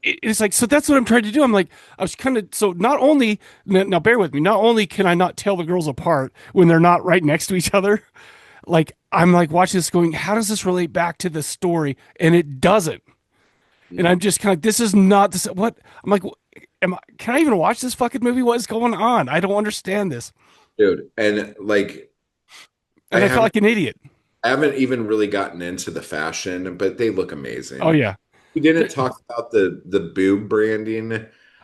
it's like, so that's what I'm trying to do. I'm like, I was kind of, so not only, now bear with me, not only can I not tell the girls apart when they're not right next to each other, like, I'm like watching this going, how does this relate back to the story? And it doesn't. And I'm just kind of, this is not this, what, I'm like, can I even watch this fucking movie? What is going on? I don't understand this. Dude, and like, And I felt like an idiot. I haven't even really gotten into the fashion, but they look amazing. Oh, yeah. We didn't talk about the boob branding.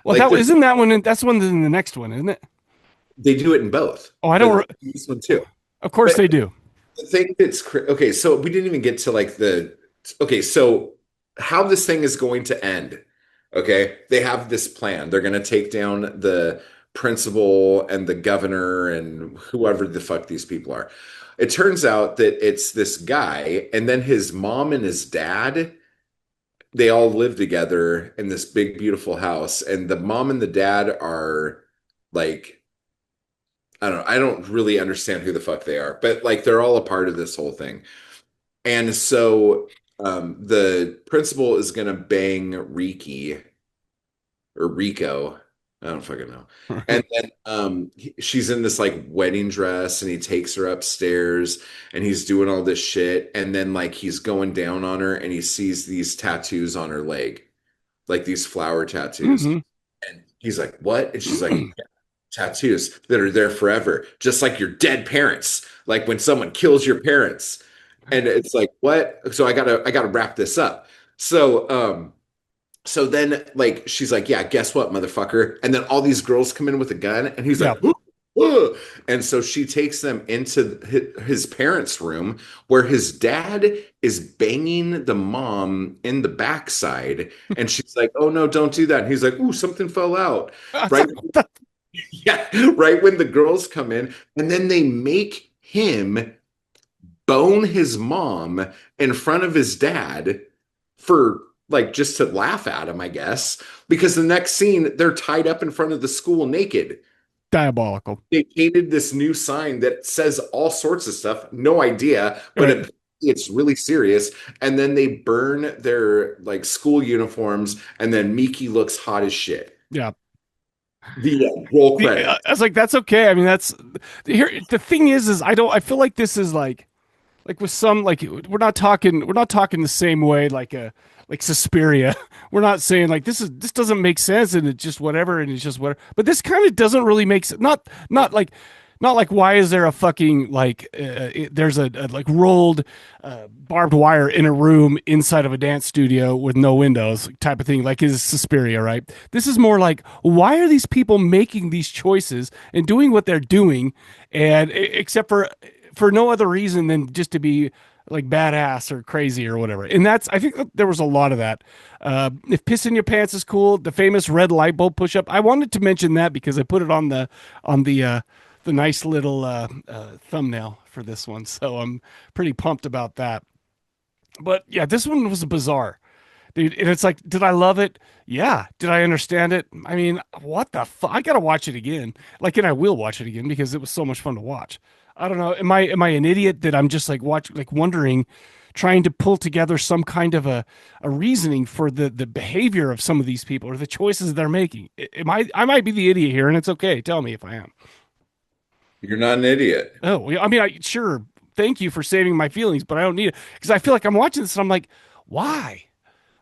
Well, Like, isn't that one, that's one in the next one, isn't it? they do it in both. Oh, I don't, This one too. of course But they do. the thing that's okay, so we didn't even get to like so how this thing is going to end. Okay, they have this plan. They're going to take down the principal and the governor and whoever the fuck these people are. It turns out that it's this guy, and then his mom and his dad, they all live together in this big, beautiful house. And the mom and the dad are like, I don't know, I don't really understand who the fuck they are, but like they're all a part of this whole thing. And so the principal is gonna bang Riki or Rico. I don't fucking know. And then she's in this like wedding dress and he takes her upstairs and he's doing all this shit. And then like he's going down on her and he sees these tattoos on her leg, like these flower tattoos. Mhm. And he's like, what? And she's like, "Yeah, tattoos that are there forever, just like your dead parents, like when someone kills your parents." And it's like, what? So I gotta wrap this up. So then like she's like, yeah, guess what, motherfucker? And then all these girls come in with a gun and he's like, "Ooh, ooh." And so she takes them into his parents' room where his dad is banging the mom in the backside. And she's like, oh no, don't do that. And he's like, ooh, something fell out. Right? Yeah, right when the girls come in, and then they make him bone his mom in front of his dad for like just to laugh at him, I guess, because the next scene they're tied up in front of the school naked. Diabolical. They painted this new sign that says all sorts of stuff, no idea, but it's really serious. And then they burn their like school uniforms, and then Miki looks hot as shit. Yeah. The roll credit. I was like, that's okay. I mean, that's here. The thing is I feel like this is like with some, like, we're not talking the same way, like Suspiria. We're not saying like this doesn't make sense and it's just whatever and it's just whatever. But this kind of doesn't really make sense. Not like why is there a fucking like there's a like rolled barbed wire in a room inside of a dance studio with no windows type of thing, like is Suspiria, right? This is more like, why are these people making these choices and doing what they're doing, and except for no other reason than just to be like badass or crazy or whatever. And I think that there was a lot of that. If pissing your pants is cool, the famous red light bulb push up. I wanted to mention that because I put it on the nice little thumbnail for this one. So I'm pretty pumped about that. But yeah, this one was bizarre. Dude, and it's like, did I love it? Yeah. Did I understand it? I mean, what the fuck? I gotta watch it again. Like, and I will watch it again because it was so much fun to watch. I don't know. Am I an idiot that I'm just like wondering, trying to pull together some kind of a reasoning for the behavior of some of these people or the choices they're making? I might be the idiot here, and it's okay. Tell me if I am. You're not an idiot. Oh, I mean, sure. Thank you for saving my feelings, but I don't need it because I feel like I'm watching this and I'm like, why?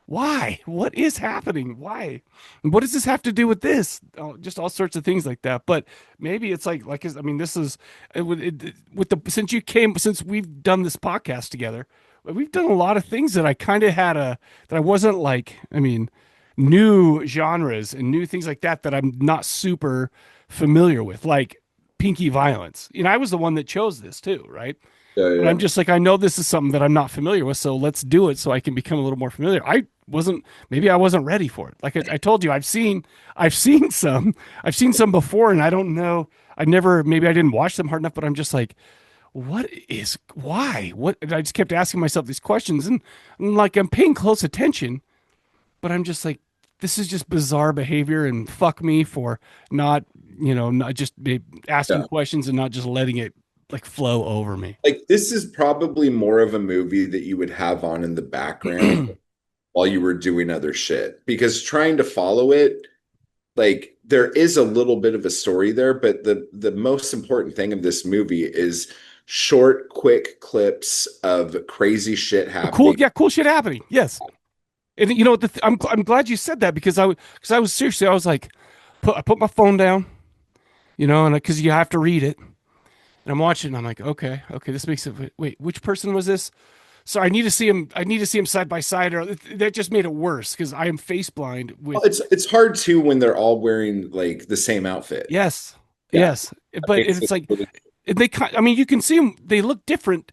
Why? What is happening? Why? What does this have to do with this? Oh, just all sorts of things like that. But maybe it's like I mean, this is since we've done this podcast together. we've done a lot of things that I kind of that I wasn't like, I mean, new genres and new things like that I'm not super familiar with, like Pinky Violence. I was the one that chose this too, right? Yeah, But yeah. I'm just like, I know this is something that I'm not familiar with, so let's do it so I can become a little more familiar. Maybe I wasn't ready for it. Like I told you, I've seen some before, and I don't know. Maybe I didn't watch them hard enough, but I'm just like, why? What? And I just kept asking myself these questions, and I'm paying close attention, but I'm just like, this is just bizarre behavior, and fuck me for not, not just asking Yeah. questions and not just letting it like flow over me. Like this is probably more of a movie that you would have on in the background while you were doing other shit, because trying to follow it, like there is a little bit of a story there, but the most important thing of this movie is short, quick clips of crazy shit happening. Cool shit happening. Yes. And I'm glad you said that, because I was seriously, I was like, I put my phone down, and because you have to read it, and I'm watching, and I'm like, okay, this makes it. Wait, which person was this? So I need to see him side by side, or that just made it worse because I am face blind with. Well, it's hard too when they're all wearing like the same outfit. Yes, Yeah. yes, but it's like I mean, you can see them; they look different,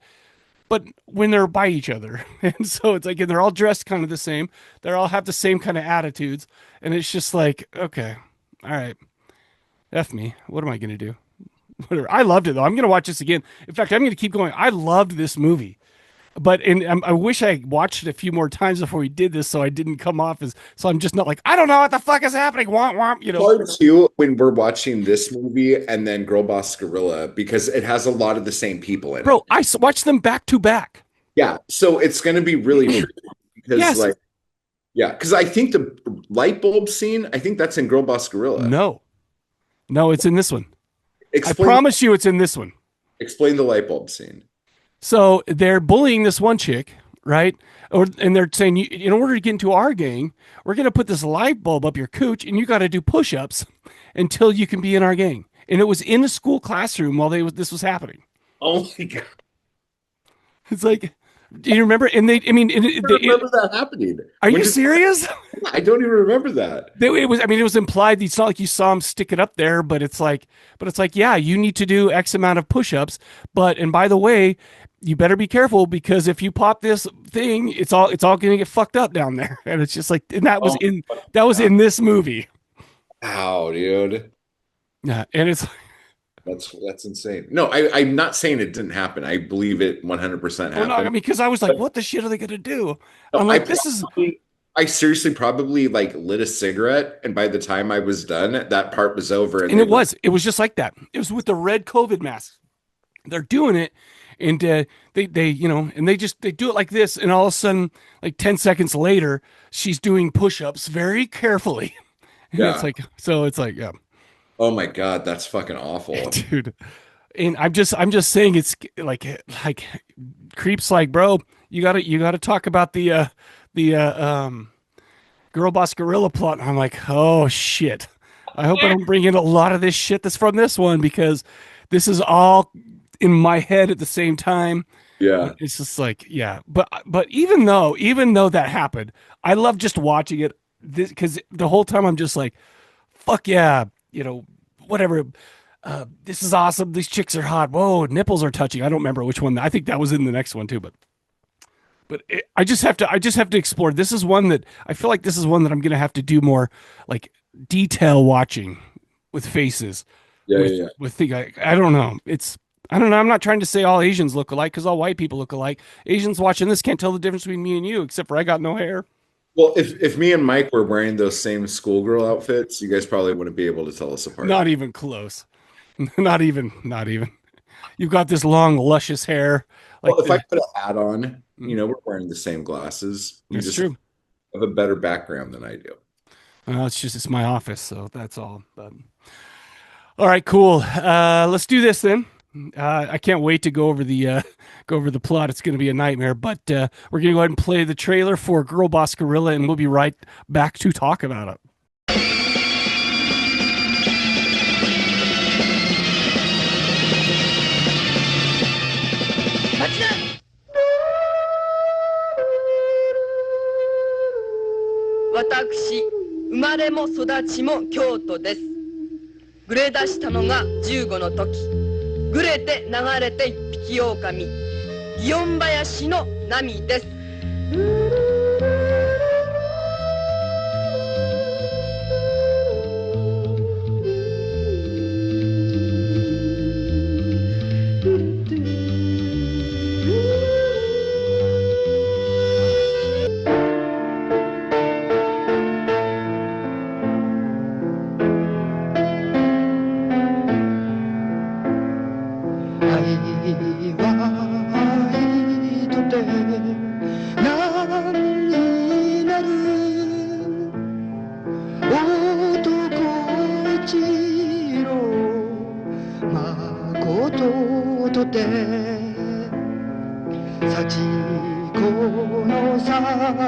but when they're by each other, and so it's like, and they're all dressed kind of the same. They all have the same kind of attitudes, and it's just like, okay, all right, F me. What am I gonna do? Whatever. I loved it though. I'm gonna watch this again. In fact, I'm gonna keep going. I loved this movie. But I wish I watched it a few more times before we did this, so I didn't come off as. So I'm just not like, I don't know what the fuck is happening. Womp womp. Hard too when we're watching this movie and then Girl Boss Guerrilla, because it has a lot of the same people in it. Bro, I watched them back to back. Yeah, so it's going to be really tricky because, Yes. like, yeah, because I think the light bulb scene, I think that's in Girl Boss Guerrilla. No, it's in this one. I Explain, promise you, it's in this one. explain the light bulb scene. So they're bullying this one chick, right? And they're saying, in order to get into our gang, we're going to put this light bulb up your cooch, and you got to do push-ups until you can be in our gang. And it was in a school classroom while this was happening. Oh my God. It's like, do you remember? And I remember that happening. Are you serious? I don't even remember that. It was implied. It's not like you saw him stick it up there, but it's like, yeah, you need to do X amount of push-ups. And by the way, you better be careful, because if you pop this thing, it's all going to get fucked up down there. And it's just like, and that was in this movie. Ow, dude. Yeah. And it's That's insane. No, I'm not saying it didn't happen. I believe it 100% happened. no, I mean, because I was like, what the shit are they going to do? I'm like, I seriously probably like lit a cigarette, and by the time I was done, that part was over. And it was just like that. It was with the red COVID masks. They're doing it, and they and they do it like this, and all of a sudden, like 10 seconds later, she's doing push-ups very carefully. And Yeah. it's like, yeah. Oh my God, that's fucking awful. Dude. And I'm just saying, it's like creeps, like, bro, you gotta talk about the Girl Boss Guerilla plot. And I'm like, oh shit. I hope I don't bring in a lot of this shit that's from this one, because this is all in my head at the same time. Yeah. It's just like, yeah. But even though that happened, I love just watching it, because the whole time I'm just like, fuck yeah, whatever. This is awesome. These chicks are hot. Whoa, nipples are touching. I don't remember which one. I think that was in the next one too, but I just have to explore. This is one that I feel like I'm going to have to do more like detail watching with faces. Yeah. With I don't know. I don't know. I'm not trying to say all Asians look alike, because all white people look alike. Asians watching this can't tell the difference between me and you, except for I got no hair. Well, if me and Mike were wearing those same schoolgirl outfits, you guys probably wouldn't be able to tell us apart. Not even close. Not even. You've got this long, luscious hair. Well, if I put a hat on, we're wearing the same glasses. You That's just true. have a better background than I do. It's my office, so that's all. But all right, cool. Let's do this then. I can't wait to go over the plot. It's going to be a nightmare, but we're going to go ahead and play the trailer for Girl Boss Guerilla, and we'll be right back to talk about it. 私生まれも育ちも京都です。ぐれ出したのが15の時、ぐれて流れて一匹狼、祇園林の波です。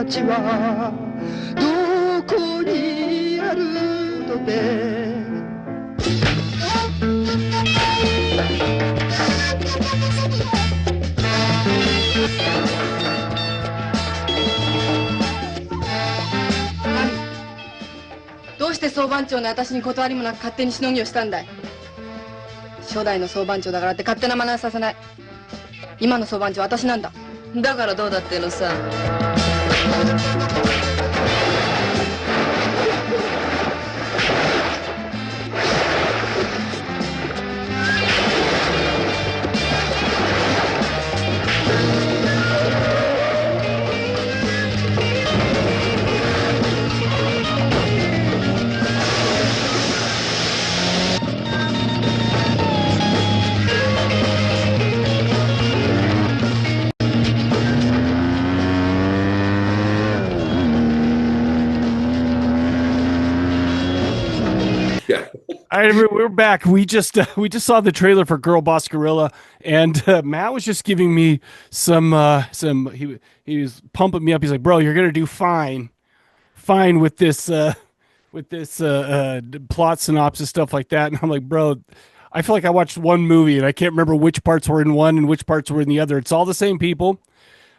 幸はどこにあるのでどうして総番長の私に断りもなく勝手にしのぎをしたんだい。初代の総番長だからって勝手な真似はさせない。今の総番長は私なんだ。だからどうだってのさ。All right, we're back. We just saw the trailer for Girl Boss Guerilla, and Matt was just giving me some. He was pumping me up. He's like, "Bro, you're gonna do fine with this plot synopsis stuff like that." And I'm like, "Bro, I feel like I watched one movie and I can't remember which parts were in one and which parts were in the other. It's all the same people,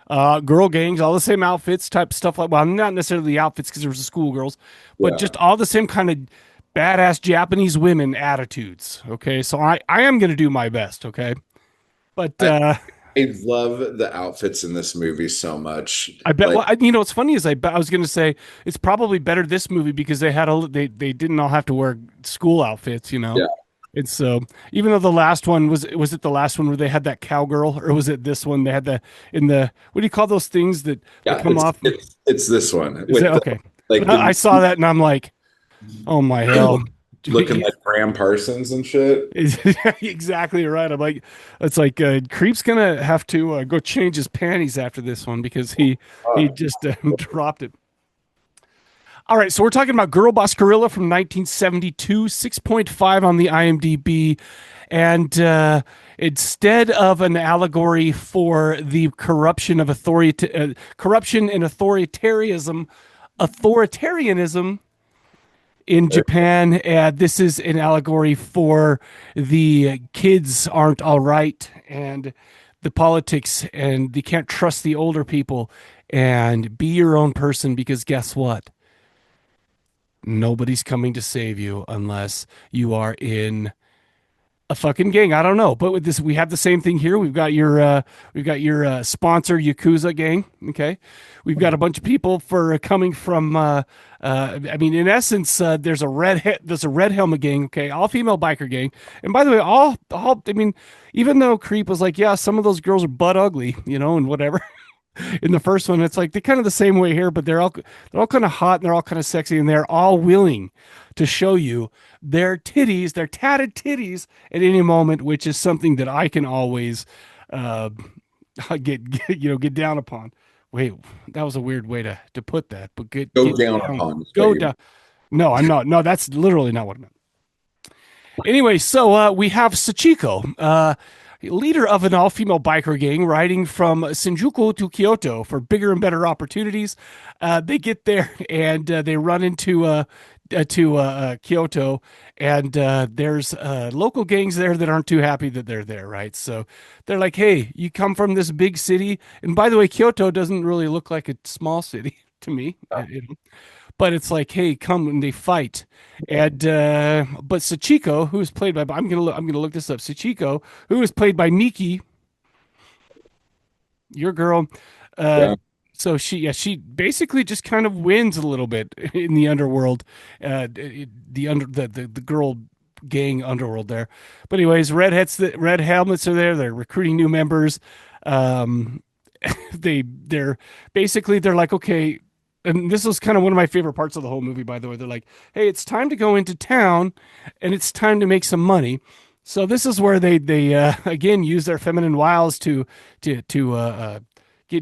girl gangs, all the same outfits, type stuff like. Well, not necessarily the outfits because there was the schoolgirls, but just all the same kind of badass Japanese women attitudes. Okay, so I am going to do my best. Okay, but I love the outfits in this movie so much. I bet. Like, well, what's funny is I was going to say it's probably better this movie because they didn't all have to wear school outfits. Yeah. And so even though the last one was it the last one where they had that cowgirl, or was it this one they had what do you call those things that come off? It's this one. Okay. I saw that and I'm like, oh my hell. Looking like Graham Parsons and shit. Exactly right. I'm like, it's like Creep's gonna have to go change his panties after this one because he just dropped it. All right, so we're talking about Girl Boss Guerilla from 1972, 6.5 on the IMDb, and instead of an allegory for the corruption and authoritarianism in Japan, this is an allegory for the kids aren't all right and the politics, and you can't trust the older people, and be your own person because guess what? Nobody's coming to save you unless you are in a fucking gang. I don't know, but with this, we have the same thing here. We've got your sponsor Yakuza gang. Okay, we've got a bunch of people coming from. In essence, there's a red helmet gang. Okay, all female biker gang. And by the way, even though Creep was like, yeah, some of those girls are butt ugly, and whatever. In the first one, it's like they're kind of the same way here, but they're all kind of hot and they're all kind of sexy, and they're all willing to show you their titties, their tatted titties at any moment, which is something that I can always get down upon. Wait, that was a weird way to put that, but go down upon. Go down. No, I'm not. No, that's literally not what I meant. Anyway, so we have Sachiko, leader of an all-female biker gang riding from Shinjuku to Kyoto for bigger and better opportunities. They get there and they run into Kyoto, and there's local gangs there that aren't too happy that they're there, right? So they're like, hey, you come from this big city. And by the way, Kyoto doesn't really look like a small city to me. but it's like, hey, come and they fight. And but Sachiko, who is played by I'm gonna look this up. Sachiko, who is played by Miki, your girl. Uh, Yeah. so she basically just kind of wins a little bit in the underworld, the girl gang underworld there. But anyways, red helmets are there. They're recruiting new members. Um, they're basically they're like, okay, and this was kind of one of my favorite parts of the whole movie, by the way. They're like, hey, it's time to go into town, and it's time to make some money. So this is where they again use their feminine wiles to get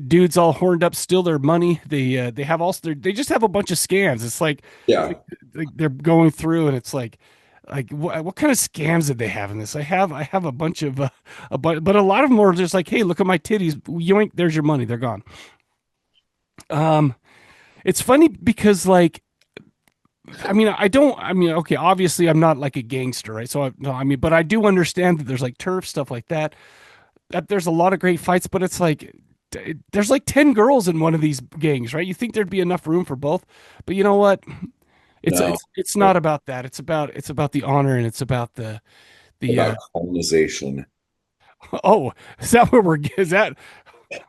dudes all horned up, steal their money. They have also they just have a bunch of scams. It's Yeah. like they're going through, and it's like what kind of scams did they have in this? I have a bunch of but a lot of them are just like, hey, look at my titties, yoink, there's your money, they're gone. Um, it's funny because like okay, obviously I'm not like a gangster, right? So no, but I do understand that there's like turf stuff like that. That there's a lot of great fights, but it's like there's like 10 girls in one of these gangs, right? You think there'd be enough room for both, but you know what? No. It's not about that. It's about the honor, and it's about the About colonization. oh, is that where we're is that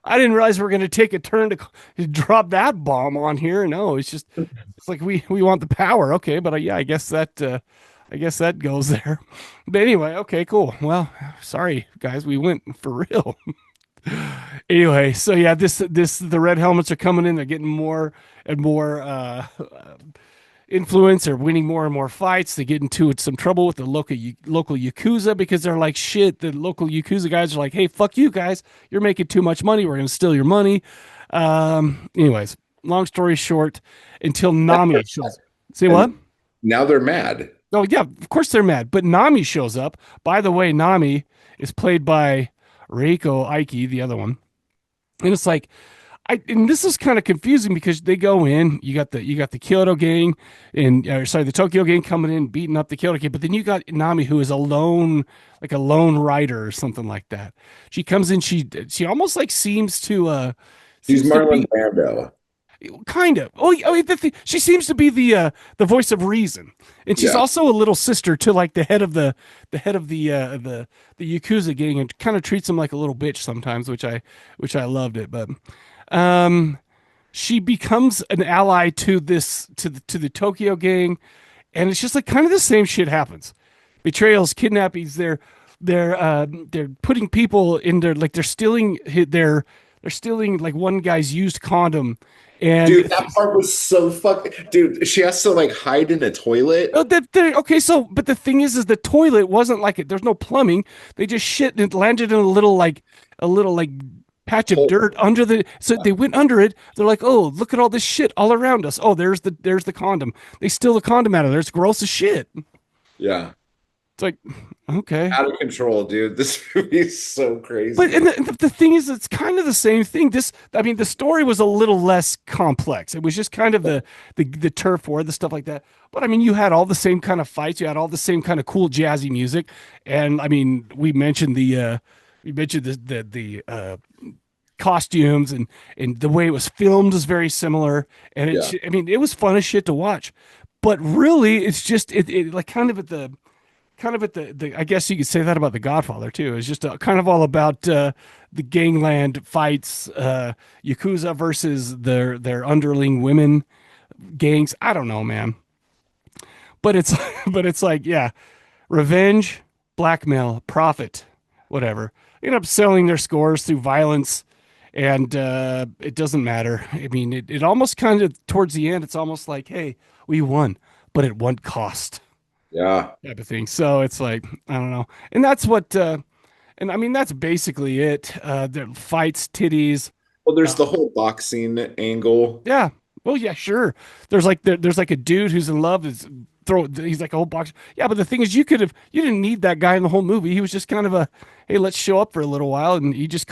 I didn't realize we are going to take a turn to drop that bomb on here. No, it's like we want the power. Okay, but yeah, I guess that goes there. But anyway, okay, cool. Well, sorry guys, we went for real. Anyway, so yeah, this the red helmets are coming in. They're getting more and more influence. They're winning more and more fights. They get into some trouble with the local yakuza because they're like, shit. The local yakuza guys are like, hey, fuck you guys. You're making too much money. We're gonna steal your money. Anyways, long story short, until Nami shows. Say what? Now they're mad. Oh yeah, of course they're mad. But Nami shows up. By the way, Nami is played by Reiko Aiki, the other one. And it's like, and this is kind of confusing because they go in, you got the Kyoto gang and the Tokyo gang coming in beating up the Kyoto gang, but then you got Nami, who is like a lone rider or something like that. She comes in, she almost like seems to She's seems to Marlon be Brando. kind of. She seems to be the voice of reason, and she's Yeah. also a little sister to like the head of the Yakuza gang, and kind of treats him like a little bitch sometimes, which I loved it. But she becomes an ally to the Tokyo gang, and it's just like kind of the same shit happens. Betrayals, kidnappings. They're putting people in their like they're stealing like one guy's used condom. And Dude, that part was so fucking. Dude, she has to like hide in a toilet. oh, okay, so but the thing is the toilet wasn't like it. There's no plumbing. They just shit and it landed in a little like patch of Hole. dirt under the. So they went under it. They're like, oh, look at all this shit all around us. Oh, there's the condom. They steal the condom out of there. It's gross as shit. Yeah. It's like, okay. Out of control, dude. This movie is so crazy. But and the thing is, it's kind of the same thing. The story was a little less complex. It was just kind of the turf war, the stuff like that. But I mean, you had all the same kind of fights. You had all the same kind of cool jazzy music. And I mean, we mentioned the costumes and the way it was filmed is very similar. And it was fun as shit to watch. But really, it's just it like kind of at the I guess you could say that about The Godfather too. It's just kind of all about the gangland fights, Yakuza versus their underling women gangs. I don't know, man. But it's but it's like, yeah, revenge, blackmail, profit, whatever. They end up selling their scores through violence, and it doesn't matter. I mean, it almost kind of towards the end, it's almost like, hey, we won, but at what cost? Yeah. Type of thing. So it's like, I don't know. And that's what and I mean that's basically it. The fights, titties. Well, there's the whole boxing angle. Yeah. Well, yeah, sure. There's like a dude who's in love he's like a whole box. Yeah, but the thing is you didn't need that guy in the whole movie. He was just kind of a, hey, let's show up for a little while, and he just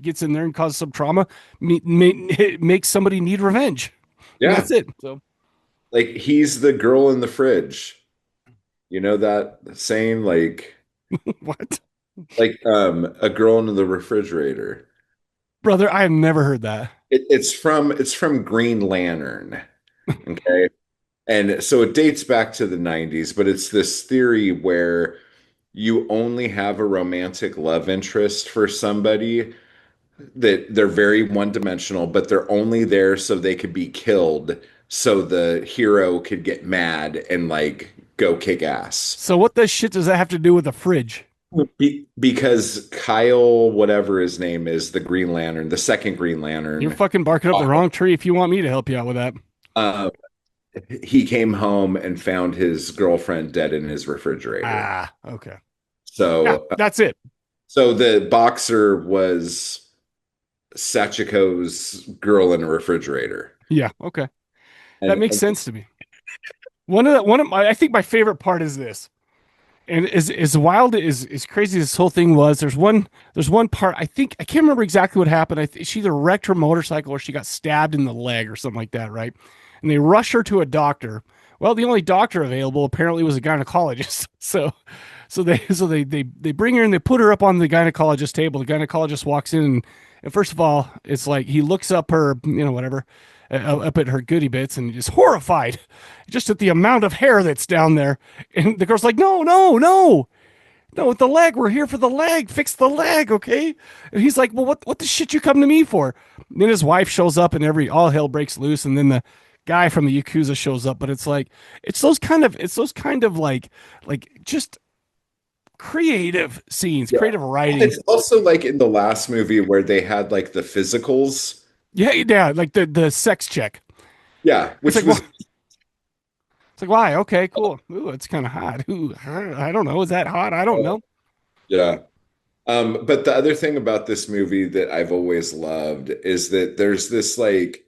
gets in there and causes some trauma, makes somebody need revenge. Yeah. And that's it. So Like he's the girl in the fridge. You know that saying, like what? like a girl in the refrigerator. Brother, I have never heard that. It's from Green Lantern. Okay. And so it dates back to the 90s, but it's this theory where you only have a romantic love interest for somebody that they're very one-dimensional, but they're only there so they could be killed so the hero could get mad and like go kick ass. So what the shit does that have to do with the fridge? Because Kyle, whatever his name is, the Green Lantern, the second Green You're Lantern, fucking barking up the wrong tree if you want me to help you out with that. uh, he came home and found his girlfriend dead in his refrigerator. Ah, okay. Yeah, So, that's it. so the boxer was Sachiko's girl in a refrigerator. Yeah, okay. That And, makes sense to me. I think my favorite part is this. And as wild as crazy as this whole thing was, there's one part I can't remember exactly what happened. She either wrecked her motorcycle or she got stabbed in the leg or something like that, right? And they rush her to a doctor. Well, the only doctor available apparently was a gynecologist. So they bring her and they put her up on the gynecologist table. The gynecologist walks in and first of all, it's like he looks up her, whatever, up at her goody bits and is horrified just at the amount of hair that's down there. And the girl's like, no, no, no, no, with the leg. We're here for the leg. Fix the leg, okay? And he's like, well, what the shit you come to me for? And then his wife shows up and all hell breaks loose. And then the guy from the Yakuza shows up. But it's like, it's those kind of like just creative scenes, yeah. creative writing. It's also like in the last movie where they had like the physicals. Yeah, like the sex check. Yeah, which It's like, was well, it's like, why? Okay, cool. Ooh, it's kind of hot. Ooh, I don't know. Is that hot? I don't know. yeah. But the other thing about this movie that I've always loved is that there's this like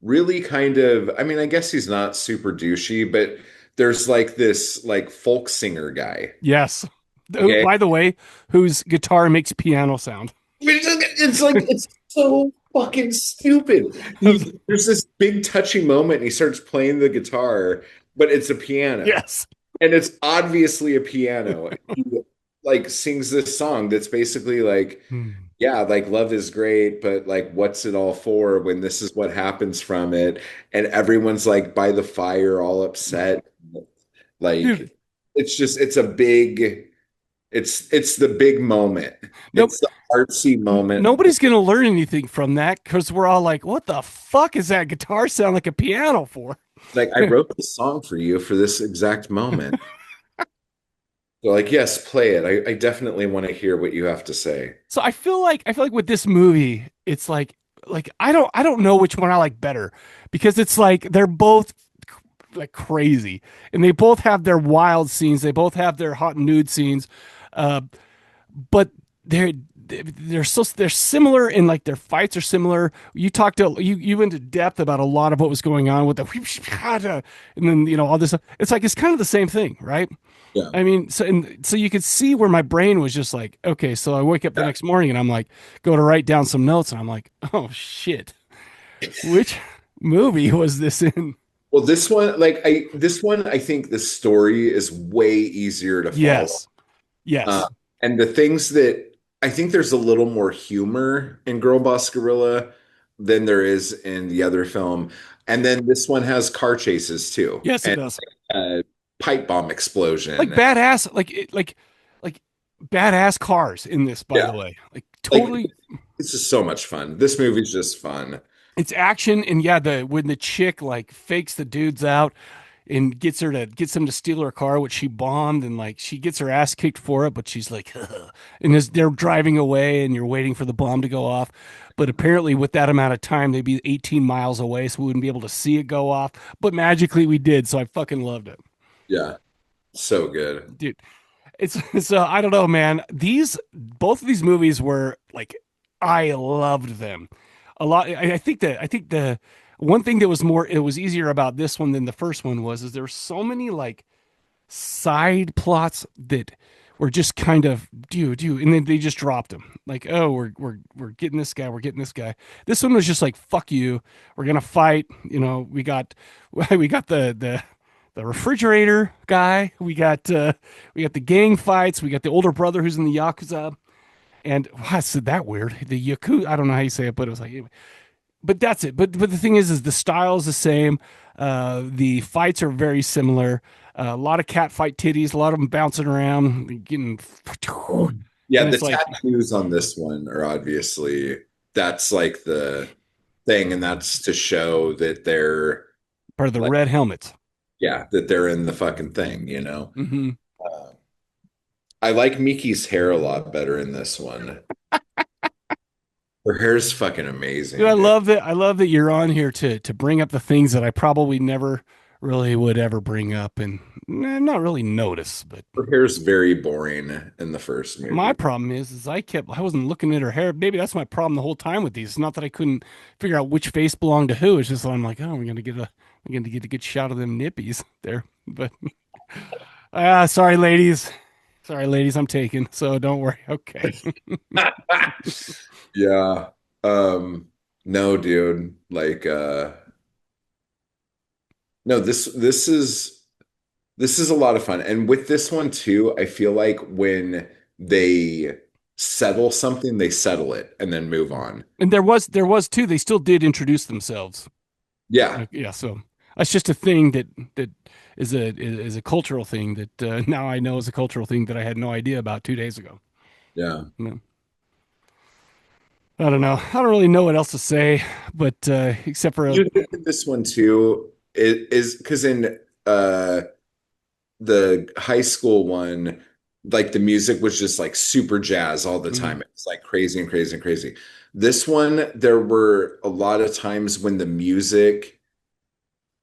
really kind of, I mean, I guess he's not super douchey, but there's like this like folk singer guy. Yes. Okay. By the way, whose guitar makes piano sound. It's like it's so fucking stupid. There's this big touching moment and he starts playing the guitar, but it's a piano. Yes. And it's obviously a piano. He like sings this song that's basically like, yeah, like love is great, but like what's it all for when this is what happens from it? And everyone's like by the fire, all upset. Like Dude. It's the big moment. Nope. It's the artsy moment. Nobody's gonna learn anything from that because we're all like, what the fuck is that guitar sound like a piano for? Like I wrote this song for you for this exact moment. So like, yes, play it. I definitely want to hear what you have to say. So I feel like with this movie, it's like I don't know which one I like better because it's like they're both like crazy and they both have their wild scenes. They both have their hot nude scenes, but they're similar in like their fights are similar. You went into depth about a lot of what was going on with the and then all this. It's like it's kind of the same thing, right? Yeah. I mean, so you could see where my brain was just like, okay, so I wake up the next morning and I'm like, go to write down some notes and I'm like, oh shit, which movie was this in? Well, this one, I think the story is way easier to follow. Yes. And the things that I think there's a little more humor in Girl Boss Guerrilla than there is in the other film. And then this one has car chases too. Yes, it and, does. Pipe bomb explosion. Like badass, like badass cars in this, by the way. Like totally. It's just so much fun. This movie's just fun. It's action, and when the chick like fakes the dudes out and gets them to steal her car, which she bombed, and like she gets her ass kicked for it, but she's like, and as they're driving away, and you're waiting for the bomb to go off, but apparently with that amount of time, they'd be 18 miles away, so we wouldn't be able to see it go off. But magically, we did, so I fucking loved it. Yeah, so good, dude. I don't know, man. Both of these movies were like, I loved them a lot. I think the one thing that was easier about this one than the first one is there were so many like side plots that were just kind of do, and then they just dropped them. Like, oh, we're getting this guy, we're getting this guy. This one was just like, fuck you, we're gonna fight. We got the refrigerator guy. We got the gang fights. We got the older brother who's in the Yakuza. And I said that weird. The Yakuza, I don't know how you say it, but it was like, but that's it. But the thing is the style is the same. The fights are very similar. A lot of cat fight titties, a lot of them bouncing around, getting, Yeah, and the it's like tattoos on this one are obviously that's like the thing, and that's to show that they're part of the like, red helmets. yeah, that they're in the fucking thing, you know. Hmm. Uh, I like Miki's hair a lot better in this one. Her hair's fucking Dude, amazing, dude. I love that you're on here to bring up the things that I probably never really would ever bring up and not really notice. But Her hair's very boring in the first my movie. problem is I wasn't looking at her hair. Maybe that's my problem the whole time with these. It's not that I couldn't figure out which face belonged to who. It's just that I'm like, oh, I'm gonna get a good shot of them nippies there. But sorry, ladies. Sorry, ladies, I'm taken. So don't worry. Okay. Yeah. Um, no, dude. Like no, this is a lot of fun. And with this one too, I feel like when they settle something, they settle it and then move on. And there was too. They still did introduce themselves. Yeah. Yeah, so that's just a thing that is a cultural thing that now I know is a cultural thing that I had no idea about 2 days ago. Yeah. No, I don't know. I don't really know what else to say, but except for You look at this one too, it is because in the high school one, like the music was just like super jazz all the Mhm. time. It's like crazy and crazy and crazy. This one, there were a lot of times when the music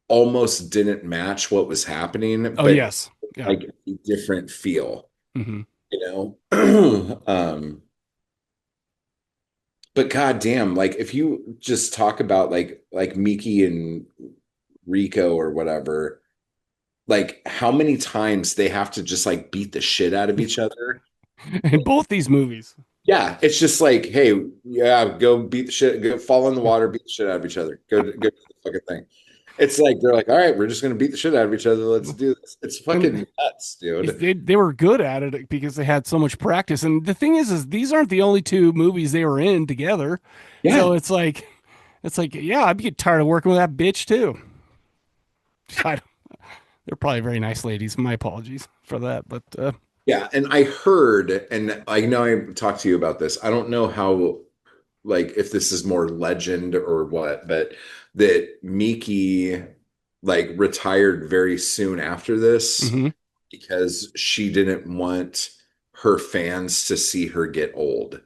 almost didn't match what was happening, Oh but yes, yeah. like a different feel, Hmm. you know? But goddamn, like if you just talk about like Miki and Rico or whatever, like how many times they have to just like beat the shit out of each other. In both these movies, Yeah, it's just like, hey, yeah, go beat the shit, go fall in the water, beat the shit out of each other. Go do the fucking thing. It's like they're like, all right, we're just gonna beat the shit out of each other. Let's do this. It's and fucking nuts, dude. they were good at it because they had so much practice. And the thing is these aren't the only two movies they were in together. Yeah. So it's like yeah, I'd get tired of working with that bitch too. They're probably very nice ladies. My apologies for that, but Yeah. And I heard, and I know I talked to you about this. I don't know how, like, if this is more legend or what, but that Miki like retired very soon after this mhm. because she didn't want her fans to see her get old.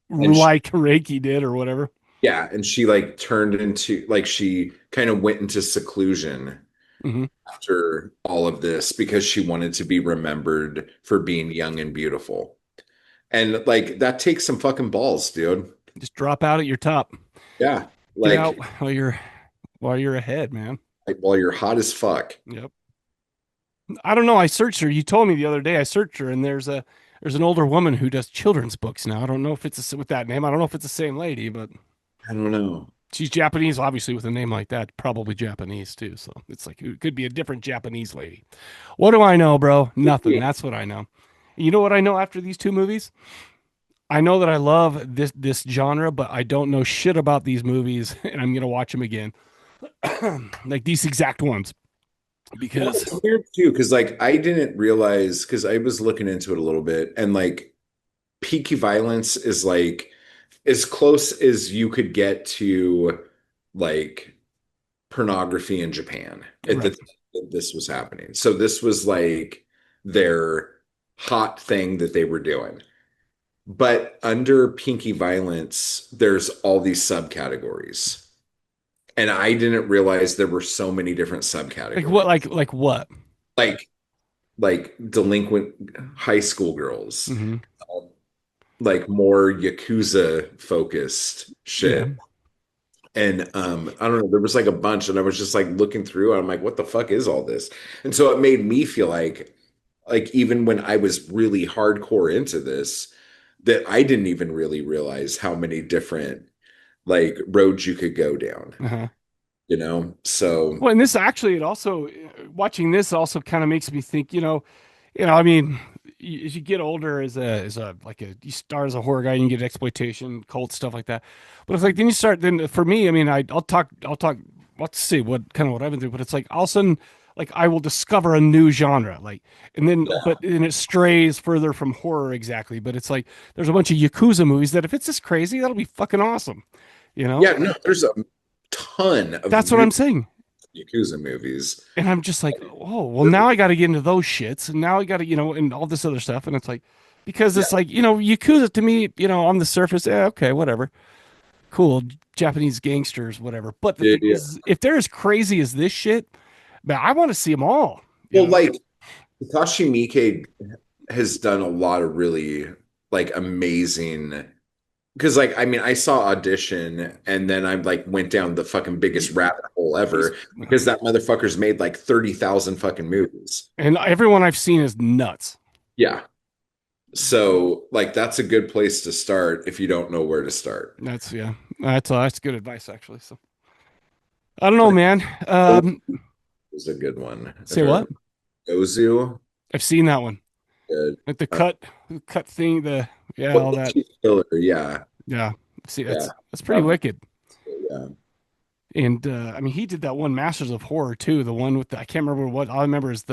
And she, Like Reiki did or whatever. yeah, and she like turned into like she kind of went into seclusion Hmm. after all of this because she wanted to be remembered for being young and beautiful. And like that takes some fucking balls, dude. Just drop out at your top. Yeah. Get out Like, while you're ahead, man. while you're hot as fuck. Yep. I don't know. I searched her. You told me the other day. I searched her, and there's an older woman who does children's books now. I don't know if it's with that name. I don't know if it's the same lady, but I don't know. she's Japanese, obviously, with a name like that. Probably Japanese too. So it's like it could be a different Japanese lady. What do I know, bro? Nothing. That's what I know. You know what I know after these two movies? I know that I love this genre, but I don't know shit about these movies, and I'm gonna watch them again, like these exact ones, Well, because it's weird too, because like I didn't realize because I was looking into it a little bit, and like peaky violence is like as close as you could get to like pornography in Japan at the right, time that this was happening. So this was like their hot thing that they were doing. But under Pinky Violence, there's all these subcategories. And I didn't realize there were so many different like what, subcategories. like what? Like delinquent high school girls, Hmm. um, like more Yakuza focused Yeah, shit. And I don't know, there was like a bunch, and I was just like looking through, and I'm like, what the fuck is all this? And so it made me feel like even when I was really hardcore into this, that I didn't even really realize how many different like roads you could go down, uh-huh. you know? So Well, and this actually, it also watching this also kind of makes me think, I mean, as you get older, you start as a horror guy and you get exploitation, cult stuff like that. But it's like then you start. Then for me, I mean, I'll talk. Let's see what I've been through. But it's like all of a sudden, like I will discover a new genre, like, and then but then it strays further from horror exactly. But it's like there's a bunch of Yakuza movies that if it's this crazy, that'll be fucking awesome, you know? Yeah, no, there's a ton of. That's what I'm saying. Yakuza movies, and I'm just like, oh, well, now I got to get into those shits, and now I got to, and all this other stuff, and it's like, because it's like, Yakuza to me, on the surface, okay, whatever, cool, Japanese gangsters, whatever. But the thing is, if they're as crazy as this shit, man, I want to see them all. Well, like Takashi Miike has done a lot of really like amazing. Because, like, I mean, I saw Audition, and then I like went down the fucking biggest rabbit hole ever because that motherfucker's made like 30,000 fucking movies, and everyone I've seen is nuts. Yeah, so like that's a good place to start if you don't know where to start. That's good advice actually. So I don't know, man. It's a good one. Say what? Ozu. I've seen that one. Good. Like the cut thing. All that. Killer, yeah. Yeah. See, that's pretty wicked. Yeah. And I mean, he did that one Masters of Horror too. The one with I can't remember what. All I remember is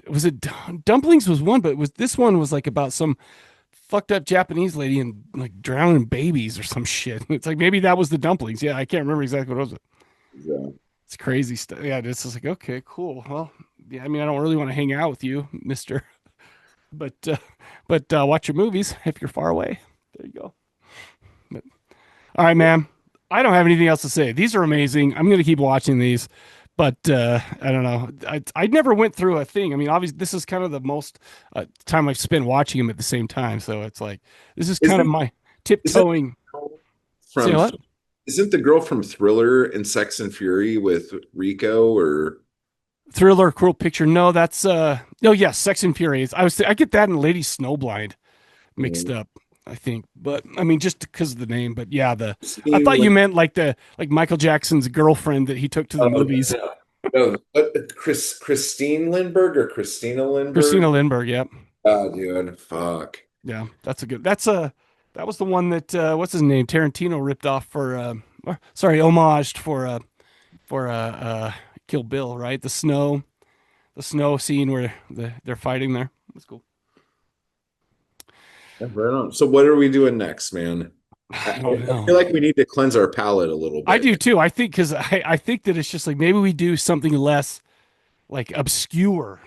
was it Dumplings was one, but this one was like about some fucked up Japanese lady and like drowning babies or some shit. It's like maybe that was the Dumplings. Yeah, I can't remember exactly what it was. Yeah. It's crazy stuff. Yeah, it's just like okay, cool. Well, yeah, I mean, I don't really want to hang out with you, Mister. But watch your movies if you're far away. There you go. But, all right, man. I don't have anything else to say. These are amazing. I'm going to keep watching these, but I don't know. I never went through a thing. I mean, obviously, this is kind of the most time I've spent watching them at the same time. So it's like this is kind of my tiptoeing. Say what? Isn't the girl from Thriller and Sex and Fury with Rico or? Thriller, Cruel Picture. No, that's Sex and Fury. I get that and Lady Snowblind mixed up, I think. But I mean, just because of the name. But yeah, I thought you meant like Michael Jackson's girlfriend that he took to the movies. No, Christine Lindbergh or Christina Lindbergh? Christina Lindbergh, yep. Oh, dude, fuck. Yeah, that was the one that what's his name? Tarantino ripped off homaged for Kill Bill, right? The snow scene where they're fighting there. That's cool. Yeah, right on. So what are we doing next, man? I feel like we need to cleanse our palate a little bit. I do too. I think because I think that it's just like maybe we do something less like obscure.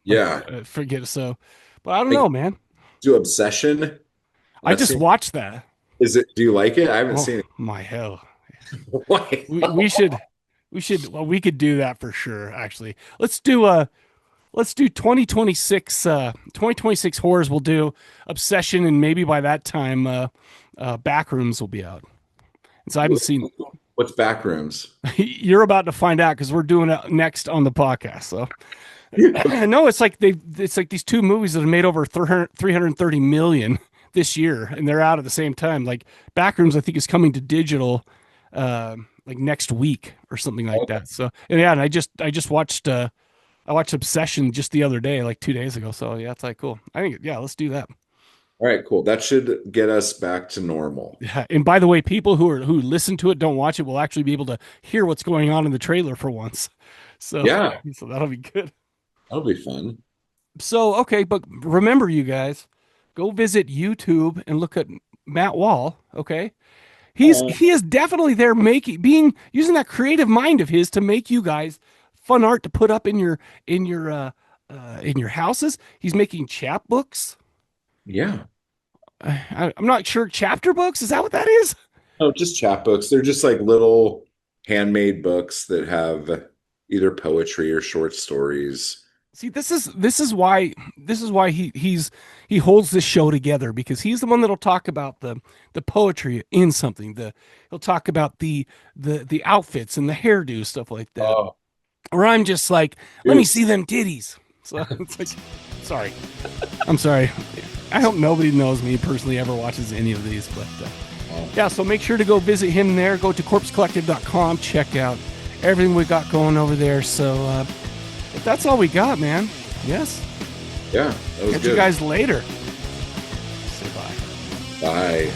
Yeah. Forget it. So, but I don't know, man. Do Obsession. I just watched that. Do you like it? I haven't seen it. My hell. Why? We could do that for sure. Actually, let's do 2026 horrors. We'll do Obsession, and maybe by that time, Backrooms will be out. And so I haven't seen. What's Backrooms? You're about to find out because we're doing it next on the podcast. So no, it's like these two movies that have made over 330 million this year, and they're out at the same time. Like Backrooms, I think is coming to digital. Like next week or something like that. So and I just watched Obsession just the other day, like 2 days ago. So yeah, it's like cool. I think let's do that. All right, cool. That should get us back to normal. Yeah. And by the way, people who listen to it, don't watch it, will actually be able to hear what's going on in the trailer for once. So yeah, so that'll be good. That'll be fun. So okay, but remember, you guys, go visit YouTube and look at Matt Wall. Okay. He is definitely there using that creative mind of his to make you guys fun art to put up in your houses. He's making chapbooks. Yeah. I'm not sure. Chapter books? Is that what that is? Oh, just chapbooks. They're just like little handmade books that have either poetry or short stories. See, this is why he holds this show together, because he's the one that'll talk about the poetry in something. He'll talk about the outfits and the hairdo, stuff like that. Oh. Or I'm just like, let me see them titties. So it's like, sorry. I'm sorry. I hope nobody knows me personally ever watches any of these, but yeah, so make sure to go visit him there. Go to corpsecollective.com, check out everything we got going over there. So if that's all we got, man. Yes. Yeah, that was Catch good. you guys later. Say bye. Bye.